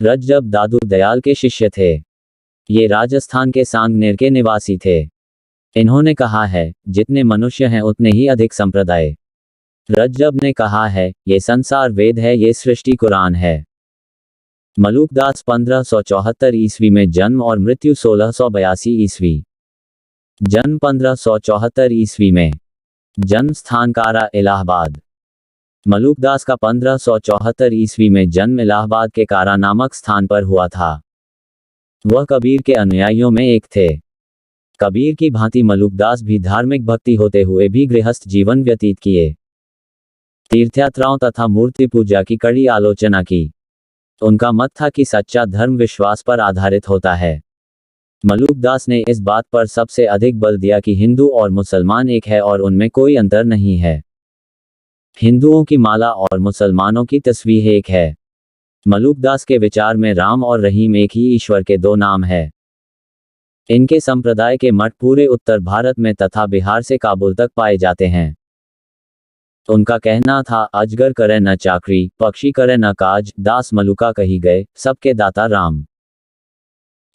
Speaker 1: रज्जब दादू दयाल के शिष्य थे। ये राजस्थान के सांगनेर के निवासी थे। इन्होंने कहा है, जितने मनुष्य हैं उतने ही अधिक संप्रदाय। रज्जब ने कहा है, ये संसार वेद है, ये सृष्टि कुरान है। मलूकदास 1574 ईस्वी में जन्म और मृत्यु 1682 ईस्वी। जन्म 1574 ईस्वी में। जन्म स्थान कारा इलाहाबाद। मलूकदास का 1574 ईस्वी में जन्म इलाहाबाद के कारा नामक स्थान पर हुआ था। वह कबीर के अनुयायियों में एक थे। कबीर की भांति मलूकदास भी धार्मिक भक्ति होते हुए भी गृहस्थ जीवन व्यतीत किए। तीर्थयात्राओं तथा मूर्ति पूजा की कड़ी आलोचना की। उनका मत था कि सच्चा धर्म विश्वास पर आधारित होता है। मलूकदास ने इस बात पर सबसे अधिक बल दिया कि हिंदू और मुसलमान एक है और उनमें कोई अंतर नहीं है। हिंदुओं की माला और मुसलमानों की तस्वीर एक है। मलूकदास के विचार में राम और रहीम एक ही ईश्वर के दो नाम है। इनके संप्रदाय के मठ पूरे उत्तर भारत में तथा बिहार से काबुल तक पाए जाते हैं। उनका कहना था, अजगर करे न चाकरी, पक्षी करे न काज, दास मलुका कही गए, सबके दाता राम।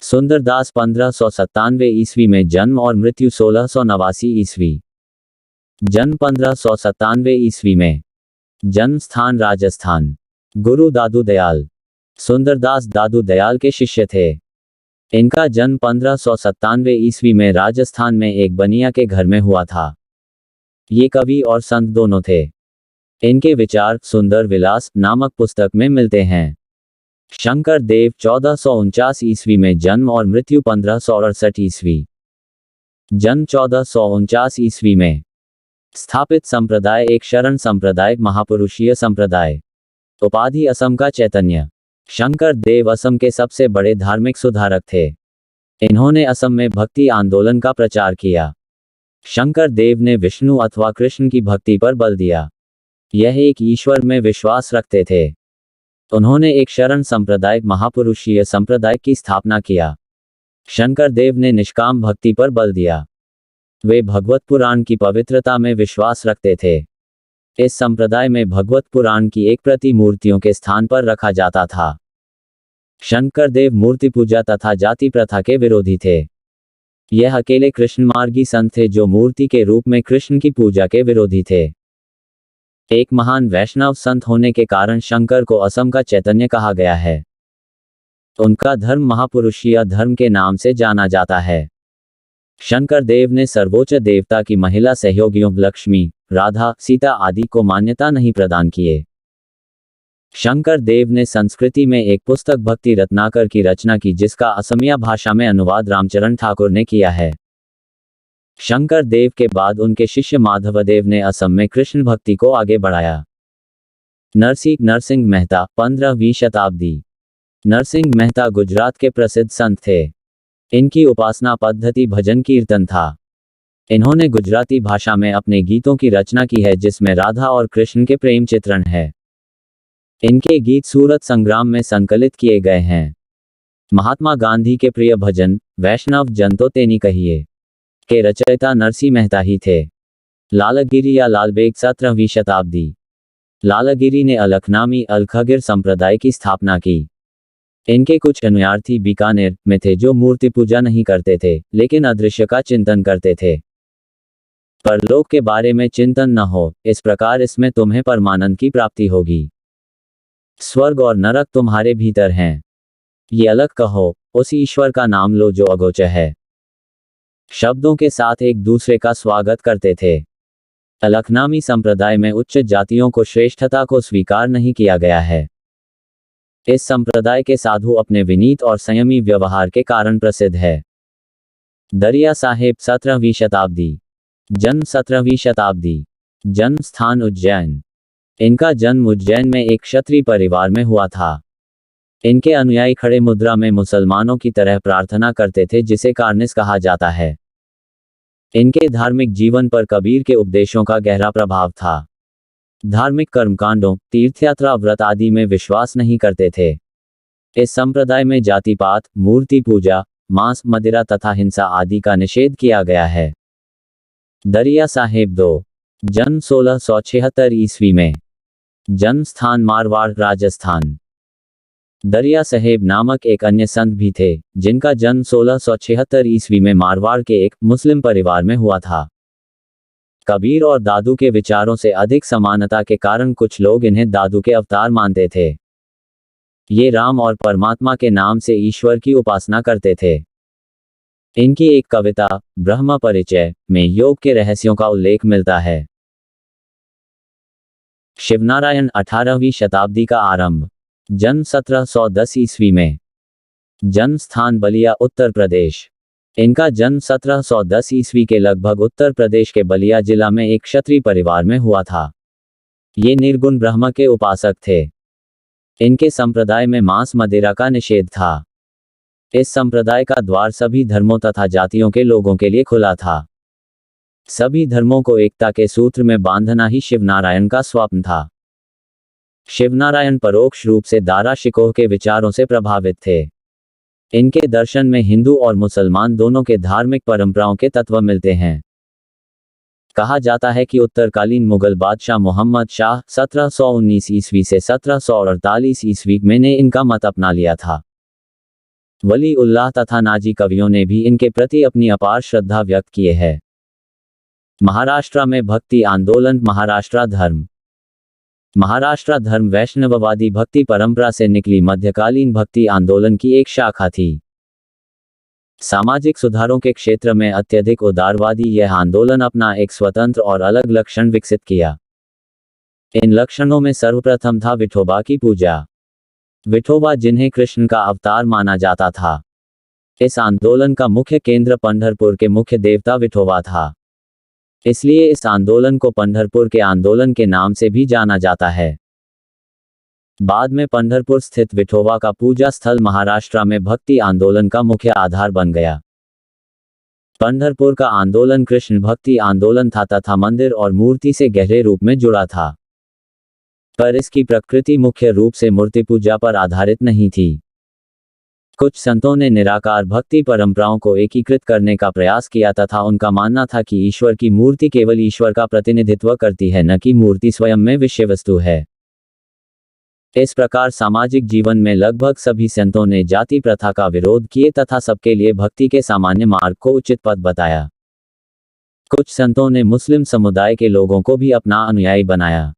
Speaker 1: सुंदरदास 1597 ईस्वी में जन्म और मृत्यु 1689 ईस्वी। जन्म 1597 ईस्वी में। जन्म स्थान राजस्थान। गुरु दादू दयाल। सुंदरदास दादू दयाल के शिष्य थे। इनका जन्म 1597 ईस्वी में राजस्थान में एक बनिया के घर में हुआ था। ये कवि और संत दोनों थे। इनके विचार सुंदर विलास नामक पुस्तक में मिलते हैं। शंकर देव 1449 ईस्वी में जन्म और मृत्यु 1568 ईस्वी। जन्म 1449 ईस्वी में। स्थापित संप्रदाय एक शरण संप्रदाय महापुरुषीय संप्रदाय। उपाधि असम का चैतन्य। शंकर देव असम के सबसे बड़े धार्मिक सुधारक थे। इन्होंने असम में भक्ति आंदोलन का प्रचार किया। शंकर देव ने विष्णु अथवा कृष्ण की भक्ति पर बल दिया। यह एक ईश्वर में विश्वास रखते थे। उन्होंने एक शरण संप्रदाय महापुरुषीय संप्रदाय की स्थापना किया। शंकर देव ने निष्काम भक्ति पर बल दिया। वे भगवत पुराण की पवित्रता में विश्वास रखते थे। इस संप्रदाय में भगवत पुराण की एक प्रति मूर्तियों के स्थान पर रखा जाता था। शंकर देव मूर्ति पूजा तथा जाति प्रथा के विरोधी थे। यह अकेले कृष्ण मार्गी संत थे जो मूर्ति के रूप में कृष्ण की पूजा के विरोधी थे। एक महान वैष्णव संत होने के कारण शंकर को असम का चैतन्य कहा गया है। उनका धर्म महापुरुषीय धर्म के नाम से जाना जाता है। शंकर देव ने सर्वोच्च देवता की महिला सहयोगियों लक्ष्मी, राधा, सीता आदि को मान्यता नहीं प्रदान किए। शंकर देव ने संस्कृति में एक पुस्तक भक्ति रत्नाकर की रचना की जिसका असमिया भाषा में अनुवाद रामचरण ठाकुर ने किया है। शंकर देव के बाद उनके शिष्य माधवदेव ने असम में कृष्ण भक्ति को आगे बढ़ाया। नरसिंह मेहता 15वीं शताब्दी। नरसिंह मेहता गुजरात के प्रसिद्ध संत थे। इनकी उपासना पद्धति भजन कीर्तन था। इन्होंने गुजराती भाषा में अपने गीतों की रचना की है जिसमें राधा और कृष्ण के प्रेम चित्रण है। इनके गीत सूरत संग्राम में संकलित किए गए हैं। महात्मा गांधी के प्रिय भजन वैष्णव जन तो तेनी कहिए के रचयिता नरसिंह मेहता ही थे। लालगिरी या लालबेग 17वीं शताब्दी। लालगिरी ने अलखनामी अलखगिर संप्रदाय की स्थापना की। इनके कुछ अनुयायी बीकानेर में थे जो मूर्ति पूजा नहीं करते थे लेकिन अदृश्य का चिंतन करते थे। परलोक के बारे में चिंतन न हो, इस प्रकार इसमें तुम्हें परमानंद की प्राप्ति होगी। स्वर्ग और नरक तुम्हारे भीतर हैं। ये अलग कहो, उस ईश्वर का नाम लो जो अगोचर है। शब्दों के साथ एक दूसरे का स्वागत करते थे। अलखनामी संप्रदाय में उच्च जातियों को श्रेष्ठता को स्वीकार नहीं किया गया है। इस संप्रदाय के साधु अपने विनीत और संयमी व्यवहार के कारण प्रसिद्ध है। दरिया साहेब 17वीं शताब्दी। जन्म 17वीं शताब्दी। जन्म स्थान उज्जैन। इनका जन्म उज्जैन में एक क्षत्रिय परिवार में हुआ था। इनके अनुयायी खड़े मुद्रा में मुसलमानों की तरह प्रार्थना करते थे जिसे कार्निस कहा जाता है। इनके धार्मिक जीवन पर कबीर के उपदेशों का गहरा प्रभाव था। धार्मिक कर्मकांडों तीर्थयात्रा व्रत आदि में विश्वास नहीं करते थे। इस संप्रदाय में जाति पात मूर्ति पूजा मांस मदिरा तथा हिंसा आदि का निषेध किया गया है। दरिया साहेब 2। जन्म 1676 ईस्वी में। जन्म स्थान मारवाड़ राजस्थान। दरिया साहेब नामक एक अन्य संत भी थे जिनका जन्म 1676 ईस्वी में मारवाड़ के एक मुस्लिम परिवार में हुआ था। कबीर और दादू के विचारों से अधिक समानता के कारण कुछ लोग इन्हें दादू के अवतार मानते थे। ये राम और परमात्मा के नाम से ईश्वर की उपासना करते थे। इनकी एक कविता ब्रह्म परिचय में योग के रहस्यों का उल्लेख मिलता है। शिवनारायण 18वीं शताब्दी का आरंभ। जन्म 1710 ईस्वी में। जन्म स्थान बलिया उत्तर प्रदेश। इनका जन्म 1710 ईस्वी के लगभग उत्तर प्रदेश के बलिया जिला में एक क्षत्रिय परिवार में हुआ था। ये निर्गुण ब्रह्म के उपासक थे। इनके संप्रदाय में मांस मदिरा का निषेध था। इस संप्रदाय का द्वार सभी धर्मों तथा जातियों के लोगों के लिए खुला था। सभी धर्मों को एकता के सूत्र में बांधना ही शिवनारायण का स्वप्न था। शिवनारायण परोक्ष रूप से दारा शिकोह के विचारों से प्रभावित थे। इनके दर्शन में हिंदू और मुसलमान दोनों के धार्मिक परंपराओं के तत्व मिलते हैं। कहा जाता है कि उत्तरकालीन मुगल बादशाह मोहम्मद शाह 1719 ईस्वी से 1748 ईस्वी में ने इनका मत अपना लिया था। वली उल्लाह तथा नाजी कवियों ने भी इनके प्रति अपनी अपार श्रद्धा व्यक्त किए है। महाराष्ट्र में भक्ति आंदोलन महाराष्ट्र धर्म। महाराष्ट्र धर्म वैष्णववादी भक्ति परंपरा से निकली मध्यकालीन भक्ति आंदोलन की एक शाखा थी। सामाजिक सुधारों के क्षेत्र में अत्यधिक उदारवादी यह आंदोलन अपना एक स्वतंत्र और अलग लक्षण विकसित किया। इन लक्षणों में सर्वप्रथम था विठोबा की पूजा। विठोबा जिन्हें कृष्ण का अवतार माना जाता था। इस आंदोलन का मुख्य केंद्र पंढरपुर के मुख्य देवता विठोबा था, इसलिए इस आंदोलन को पंढरपुर के आंदोलन के नाम से भी जाना जाता है। बाद में पंढरपुर स्थित विठोबा का पूजा स्थल महाराष्ट्र में भक्ति आंदोलन का मुख्य आधार बन गया। पंढरपुर का आंदोलन कृष्ण भक्ति आंदोलन था तथा मंदिर और मूर्ति से गहरे रूप में जुड़ा था, पर इसकी प्रकृति मुख्य रूप से मूर्ति पूजा पर आधारित नहीं थी। कुछ संतों ने निराकार भक्ति परंपराओं को एकीकृत करने का प्रयास किया तथा उनका मानना था कि ईश्वर की मूर्ति केवल ईश्वर का प्रतिनिधित्व करती है, न कि मूर्ति स्वयं में विषय वस्तु है। इस प्रकार सामाजिक जीवन में लगभग सभी संतों ने जाति प्रथा का विरोध किए तथा सबके लिए भक्ति के सामान्य मार्ग को उचित पथ बताया। कुछ संतों ने मुस्लिम समुदाय के लोगों को भी अपना अनुयायी बनाया।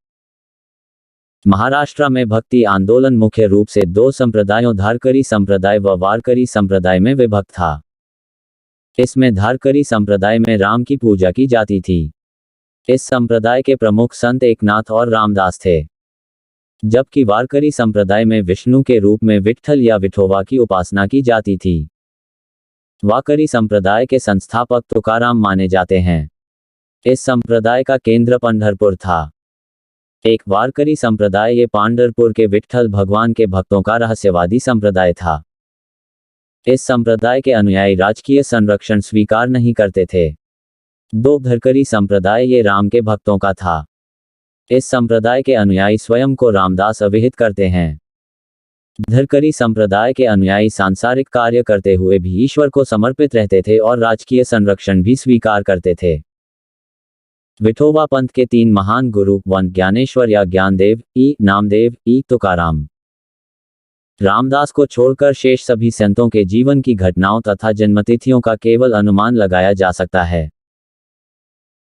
Speaker 1: महाराष्ट्र में भक्ति आंदोलन मुख्य रूप से दो संप्रदायों धारकरी संप्रदाय व वारकरी संप्रदाय में विभक्त था। इसमें धारकरी संप्रदाय में राम की पूजा की जाती थी। इस संप्रदाय के प्रमुख संत एकनाथ और रामदास थे, जबकि वारकरी संप्रदाय में विष्णु के रूप में विट्ठल या विठोबा की उपासना की जाती थी। वारकरी संप्रदाय के संस्थापक तुकाराम माने जाते हैं। इस संप्रदाय का केंद्र पंढरपुर था। एक वारकरी संप्रदाय ये पंढरपुर के विट्ठल भगवान के भक्तों का रहस्यवादी संप्रदाय था। इस संप्रदाय के अनुयायी राजकीय संरक्षण स्वीकार नहीं करते थे। दो धरकरी संप्रदाय ये राम के भक्तों का था। इस संप्रदाय के अनुयायी स्वयं को रामदास अभिहित करते हैं। धरकरी संप्रदाय के अनुयायी सांसारिक कार्य करते हुए भी ईश्वर को समर्पित रहते थे और राजकीय संरक्षण भी स्वीकार करते थे। विठोबा पंथ के तीन महान गुरु 1 ज्ञानेश्वर या ज्ञानदेव, ई नामदेव, ई तुकाराम। रामदास को छोड़कर शेष सभी संतों के जीवन की घटनाओं तथा जन्मतिथियों का केवल अनुमान लगाया जा सकता है।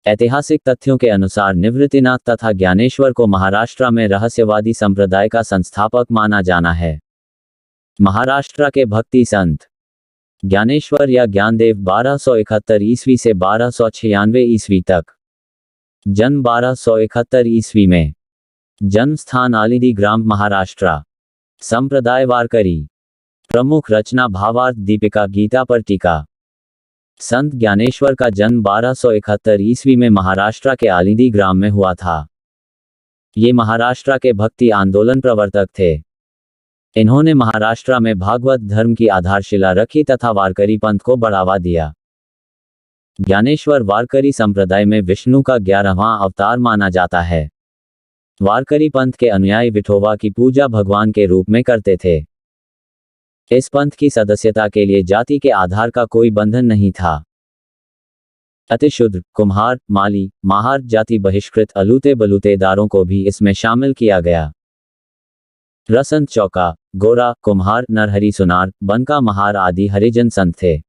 Speaker 1: ऐतिहासिक तथ्यों के अनुसार निवृत्तिनाथ तथा ज्ञानेश्वर को महाराष्ट्र में रहस्यवादी संप्रदाय का संस्थापक माना जाना है। महाराष्ट्र के भक्ति संत ज्ञानेश्वर या ज्ञानदेव 1271 ईस्वी से 1296 ईस्वी तक, जन्म 1271 ईस्वी में, जन्म स्थान आलिंदी ग्राम महाराष्ट्र, संप्रदाय वारकरी, प्रमुख रचना भावार्थ दीपिका गीता पर टीका। संत ज्ञानेश्वर का जन्म 1271 ईस्वी में महाराष्ट्र के आलिंदी ग्राम में हुआ था। ये महाराष्ट्र के भक्ति आंदोलन प्रवर्तक थे। इन्होंने महाराष्ट्र में भागवत धर्म की आधारशिला रखी तथा वारकरी पंथ को बढ़ावा दिया। ज्ञानेश्वर वारकरी संप्रदाय में विष्णु का 11वां अवतार माना जाता है। वारकरी पंथ के अनुयायी विठोबा की पूजा भगवान के रूप में करते थे। इस पंथ की सदस्यता के लिए जाति के आधार का कोई बंधन नहीं था। अतिशूद्र, कुम्हार, माली, माहार, जाति बहिष्कृत अलूते बलूतेदारों को भी इसमें शामिल किया गया। रसंत चौका, गोरा, कुम्हार, नरहरि सुनार, बनका महार आदि हरिजन संत थे।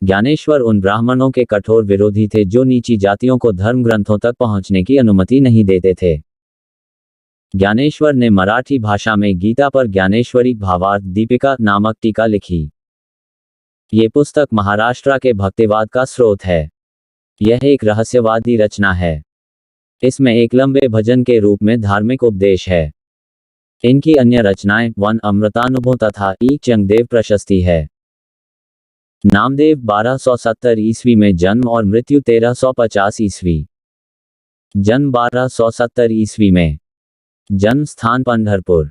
Speaker 1: ज्ञानेश्वर उन ब्राह्मणों के कठोर विरोधी थे जो नीची जातियों को धर्म ग्रंथों तक पहुंचने की अनुमति नहीं देते थे। ज्ञानेश्वर ने मराठी भाषा में गीता पर ज्ञानेश्वरी भावार्थ दीपिका नामक टीका लिखी। ये पुस्तक महाराष्ट्र के भक्तिवाद का स्रोत है। यह एक रहस्यवादी रचना है। इसमें एक लंबे भजन के रूप में धार्मिक उपदेश है। इनकी अन्य रचनाएं 1 अमृतानुभव तथा ई चंगदेव प्रशस्ति है। नामदेव 1270 ईस्वी में जन्म और मृत्यु 1350 ईस्वी, जन्म 1270 ईस्वी में, जन्म स्थान पंढरपुर,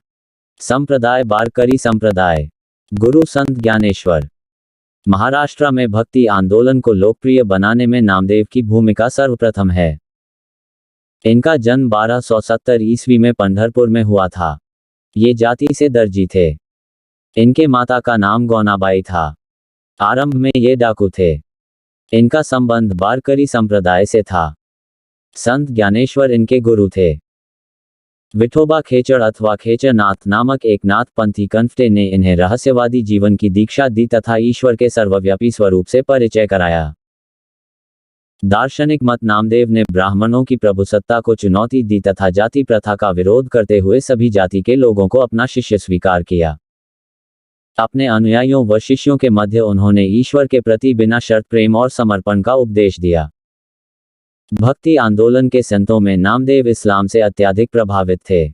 Speaker 1: संप्रदाय वारकरी संप्रदाय, गुरु संत ज्ञानेश्वर। महाराष्ट्र में भक्ति आंदोलन को लोकप्रिय बनाने में नामदेव की भूमिका सर्वप्रथम है। इनका जन्म 1270 ईस्वी में पंढरपुर में हुआ था। ये जाति से दर्जी थे। इनके माता का नाम गौनाबाई था। आरंभ में ये डाकू थे। इनका संबंध वारकरी संप्रदाय से था। संत ज्ञानेश्वर इनके गुरु थे। विठोबा खेचड़ अथवा खेचरनाथ नामक एक नाथ पंथी कन्फ्टे ने इन्हें रहस्यवादी जीवन की दीक्षा दी तथा ईश्वर के सर्वव्यापी स्वरूप से परिचय कराया। दार्शनिक मत नामदेव ने ब्राह्मणों की प्रभुसत्ता को चुनौती दी तथा जाति प्रथा का विरोध करते हुए सभी जाति के लोगों को अपना शिष्य स्वीकार किया। अपने अनुयायियों व शिष्यों के मध्य उन्होंने ईश्वर के प्रति बिना शर्त प्रेम और समर्पण का उपदेश दिया। भक्ति आंदोलन के संतों में नामदेव इस्लाम से अत्यधिक प्रभावित थे।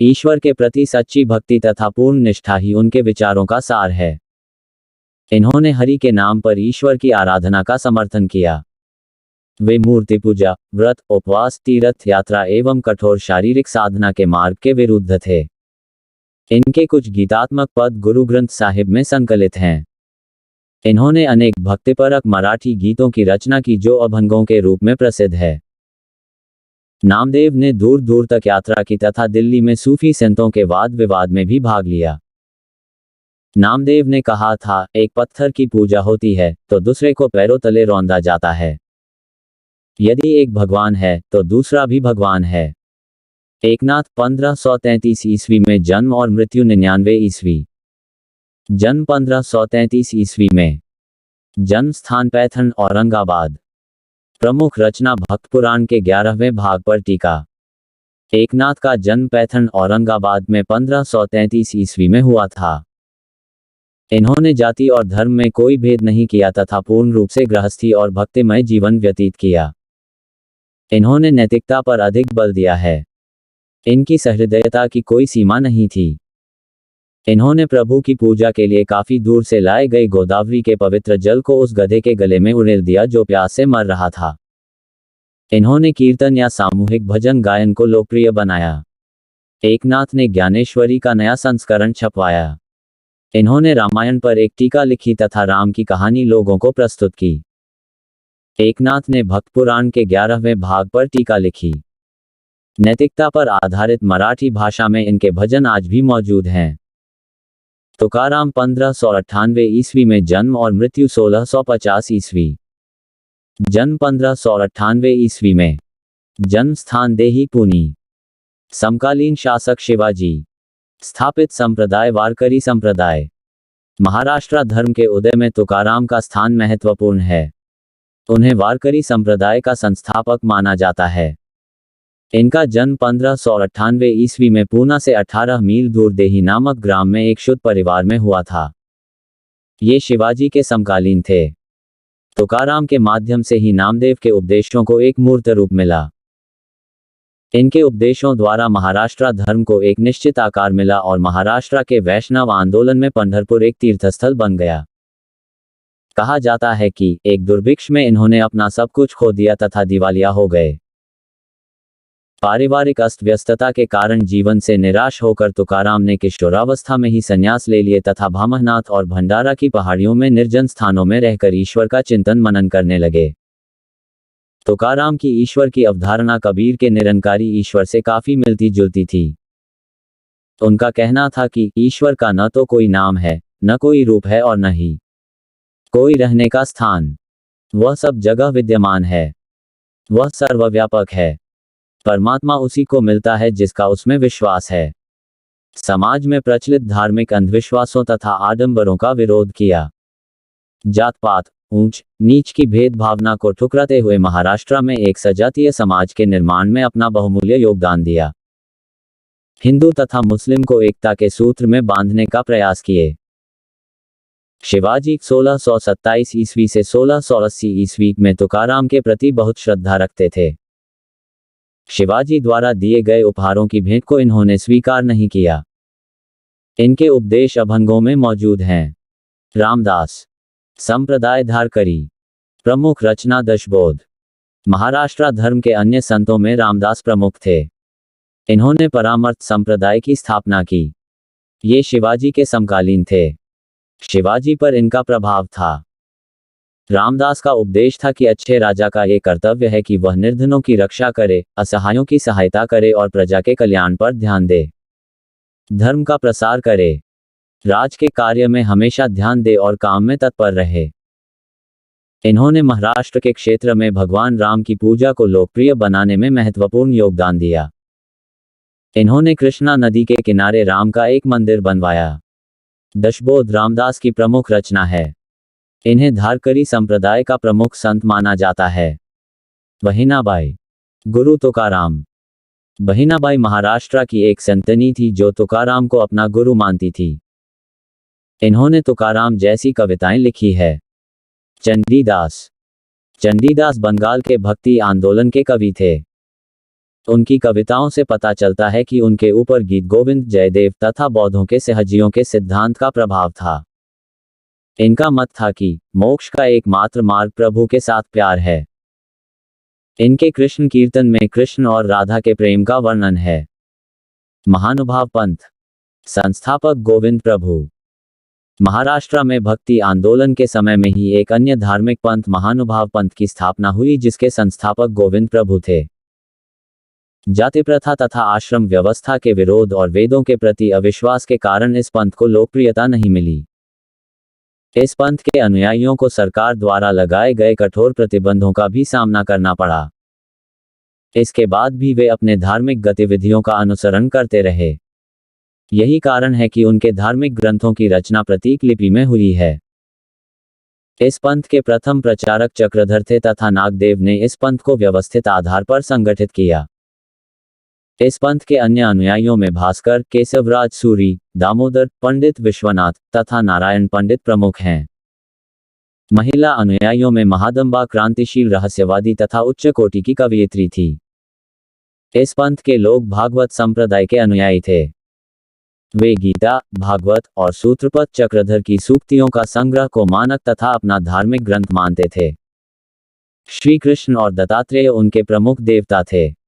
Speaker 1: ईश्वर के प्रति सच्ची भक्ति तथा पूर्ण निष्ठा ही उनके विचारों का सार है। इन्होंने हरि के नाम पर ईश्वर की आराधना का समर्थन किया। वे मूर्ति पूजा, व्रत, उपवास, तीर्थ यात्रा एवं कठोर शारीरिक साधना के मार्ग के विरुद्ध थे। इनके कुछ गीतात्मक पद गुरु ग्रंथ साहिब में संकलित हैं। इन्होंने अनेक भक्तिपरक मराठी गीतों की रचना की जो अभंगों के रूप में प्रसिद्ध है। नामदेव ने दूर दूर तक यात्रा की तथा दिल्ली में सूफी संतों के वाद विवाद में भी भाग लिया। नामदेव ने कहा था, एक पत्थर की पूजा होती है तो दूसरे को पैरों तले रौंदा जाता है। यदि एक भगवान है तो दूसरा भी भगवान है। एकनाथ 1533 ईस्वी में जन्म और मृत्यु 99 ईस्वी। जन्म 1533 ईस्वी में। जन्म स्थान पैथन औरंगाबाद। प्रमुख रचना भक्त पुराण के 11वें भाग पर टीका। एकनाथ का जन्म पैथन औरंगाबाद में 1533 ईस्वी में हुआ था। इन्होंने जाति और धर्म में कोई भेद नहीं किया तथा पूर्ण रूप से गृहस्थी और भक्तिमय जीवन व्यतीत किया। इन्होंने नैतिकता पर अधिक बल दिया है। इनकी सहृदयता की कोई सीमा नहीं थी। इन्होंने प्रभु की पूजा के लिए काफी दूर से लाए गए गोदावरी के पवित्र जल को उस गधे के गले में उड़ेल दिया जो प्यास से मर रहा था। इन्होंने कीर्तन या सामूहिक भजन गायन को लोकप्रिय बनाया। एकनाथ ने ज्ञानेश्वरी का नया संस्करण छपवाया। इन्होंने रामायण पर एक टीका लिखी तथा राम की कहानी लोगों को प्रस्तुत की। एकनाथ ने भक्त पुराण के 11वें भाग पर टीका लिखी। नैतिकता पर आधारित मराठी भाषा में इनके भजन आज भी मौजूद हैं। तुकाराम 1598 ईस्वी में जन्म और मृत्यु 1650 ईस्वी। जन्म 1598 ईस्वी में। जन्म स्थान देही पुनी। समकालीन शासक शिवाजी। स्थापित संप्रदाय वारकरी संप्रदाय। महाराष्ट्र धर्म के उदय में तुकाराम का स्थान महत्वपूर्ण है। उन्हें वारकरी संप्रदाय का संस्थापक माना जाता है। इनका जन्म 1598 ईस्वी में पूना से 18 मील दूर देही नामक ग्राम में एक शुद्ध परिवार में हुआ था। ये शिवाजी के समकालीन थे। तुकाराम के माध्यम से ही नामदेव के उपदेशों को एक मूर्त रूप मिला। इनके उपदेशों द्वारा महाराष्ट्र धर्म को एक निश्चित आकार मिला और महाराष्ट्र के वैष्णव आंदोलन में पंढरपुर एक तीर्थस्थल बन गया। कहा जाता है कि एक दुर्भिक्ष में इन्होंने अपना सब कुछ खो दिया तथा दिवालिया हो गए। पारिवारिक अस्त व्यस्तता के कारण जीवन से निराश होकर तुकाराम ने किशोरावस्था में ही संन्यास ले लिए तथा भामहनाथ और भंडारा की पहाड़ियों में निर्जन स्थानों में रहकर ईश्वर का चिंतन मनन करने लगे। तुकाराम की ईश्वर की अवधारणा कबीर के निरंकारी ईश्वर से काफी मिलती जुलती थी। उनका कहना था कि ईश्वर का न तो कोई नाम है, न कोई रूप है और न ही कोई रहने का स्थान। वह सब जगह विद्यमान है। वह सर्वव्यापक है। परमात्मा उसी को मिलता है जिसका उसमें विश्वास है। समाज में प्रचलित धार्मिक अंधविश्वासों तथा आडंबरों का विरोध किया। जात पात, ऊंच नीच की भेदभावना को ठुकराते हुए महाराष्ट्र में एक सजातीय समाज के निर्माण में अपना बहुमूल्य योगदान दिया। हिंदू तथा मुस्लिम को एकता के सूत्र में बांधने का प्रयास किए। शिवाजी 1627 ईस्वी से 1680 ईस्वी में तुकाराम के प्रति बहुत श्रद्धा रखते थे। शिवाजी द्वारा दिए गए उपहारों की भेंट को इन्होंने स्वीकार नहीं किया। इनके उपदेश अभंगों में मौजूद हैं। रामदास संप्रदाय धारकरी। प्रमुख रचना दशबोध। महाराष्ट्र धर्म के अन्य संतों में रामदास प्रमुख थे। इन्होंने परामर्थ संप्रदाय की स्थापना की। ये शिवाजी के समकालीन थे। शिवाजी पर इनका प्रभाव था। रामदास का उपदेश था कि अच्छे राजा का ये कर्तव्य है कि वह निर्धनों की रक्षा करे, असहायों की सहायता करे और प्रजा के कल्याण पर ध्यान दे। धर्म का प्रसार करे। राज के कार्य में हमेशा ध्यान दे और काम में तत्पर रहे। इन्होंने महाराष्ट्र के क्षेत्र में भगवान राम की पूजा को लोकप्रिय बनाने में महत्वपूर्ण योगदान दिया। इन्होंने कृष्णा नदी के किनारे राम का एक मंदिर बनवाया। दशबोध रामदास की प्रमुख रचना है। इन्हें धारकरी संप्रदाय का प्रमुख संत माना जाता है। बहिनाबाई। गुरु तुकाराम। बहिनाबाई महाराष्ट्र की एक संतनी थी जो तुकाराम को अपना गुरु मानती थी। इन्होंने तुकाराम जैसी कविताएं लिखी है। चंडीदास। चंडीदास बंगाल के भक्ति आंदोलन के कवि थे। उनकी कविताओं से पता चलता है कि उनके ऊपर गीत गोविंद, जयदेव तथा बौद्धों के सहजियों के सिद्धांत का प्रभाव था। इनका मत था कि मोक्ष का एकमात्र मार्ग प्रभु के साथ प्यार है। इनके कृष्ण कीर्तन में कृष्ण और राधा के प्रेम का वर्णन है। महानुभाव पंथ। संस्थापक गोविंद प्रभु। महाराष्ट्र में भक्ति आंदोलन के समय में ही एक अन्य धार्मिक पंथ महानुभाव पंथ की स्थापना हुई जिसके संस्थापक गोविंद प्रभु थे। जाति प्रथा तथा आश्रम व्यवस्था के विरोध और वेदों के प्रति अविश्वास के कारण इस पंथ को लोकप्रियता नहीं मिली। इस पंथ के अनुयायियों को सरकार द्वारा लगाए गए कठोर प्रतिबंधों का भी सामना करना पड़ा। इसके बाद भी वे अपने धार्मिक गतिविधियों का अनुसरण करते रहे। यही कारण है कि उनके धार्मिक ग्रंथों की रचना प्रतीक लिपि में हुई है। इस पंथ के प्रथम प्रचारक चक्रधर थे तथा नागदेव ने इस पंथ को व्यवस्थित आधार पर संगठित किया। इस पंथ के अन्य अनुयायियों में भास्कर, केशवराज सूरी, दामोदर, पंडित विश्वनाथ तथा नारायण पंडित प्रमुख हैं। महिला अनुयायियों में महादंबा क्रांतिशील रहस्यवादी तथा उच्च कोटि की कवयित्री थी। इस पंथ के लोग भागवत संप्रदाय के अनुयायी थे। वे गीता, भागवत और सूत्रपद चक्रधर की सूक्तियों का संग्रह को मानक तथा अपना धार्मिक ग्रंथ मानते थे। श्री कृष्ण और दत्तात्रेय उनके प्रमुख देवता थे।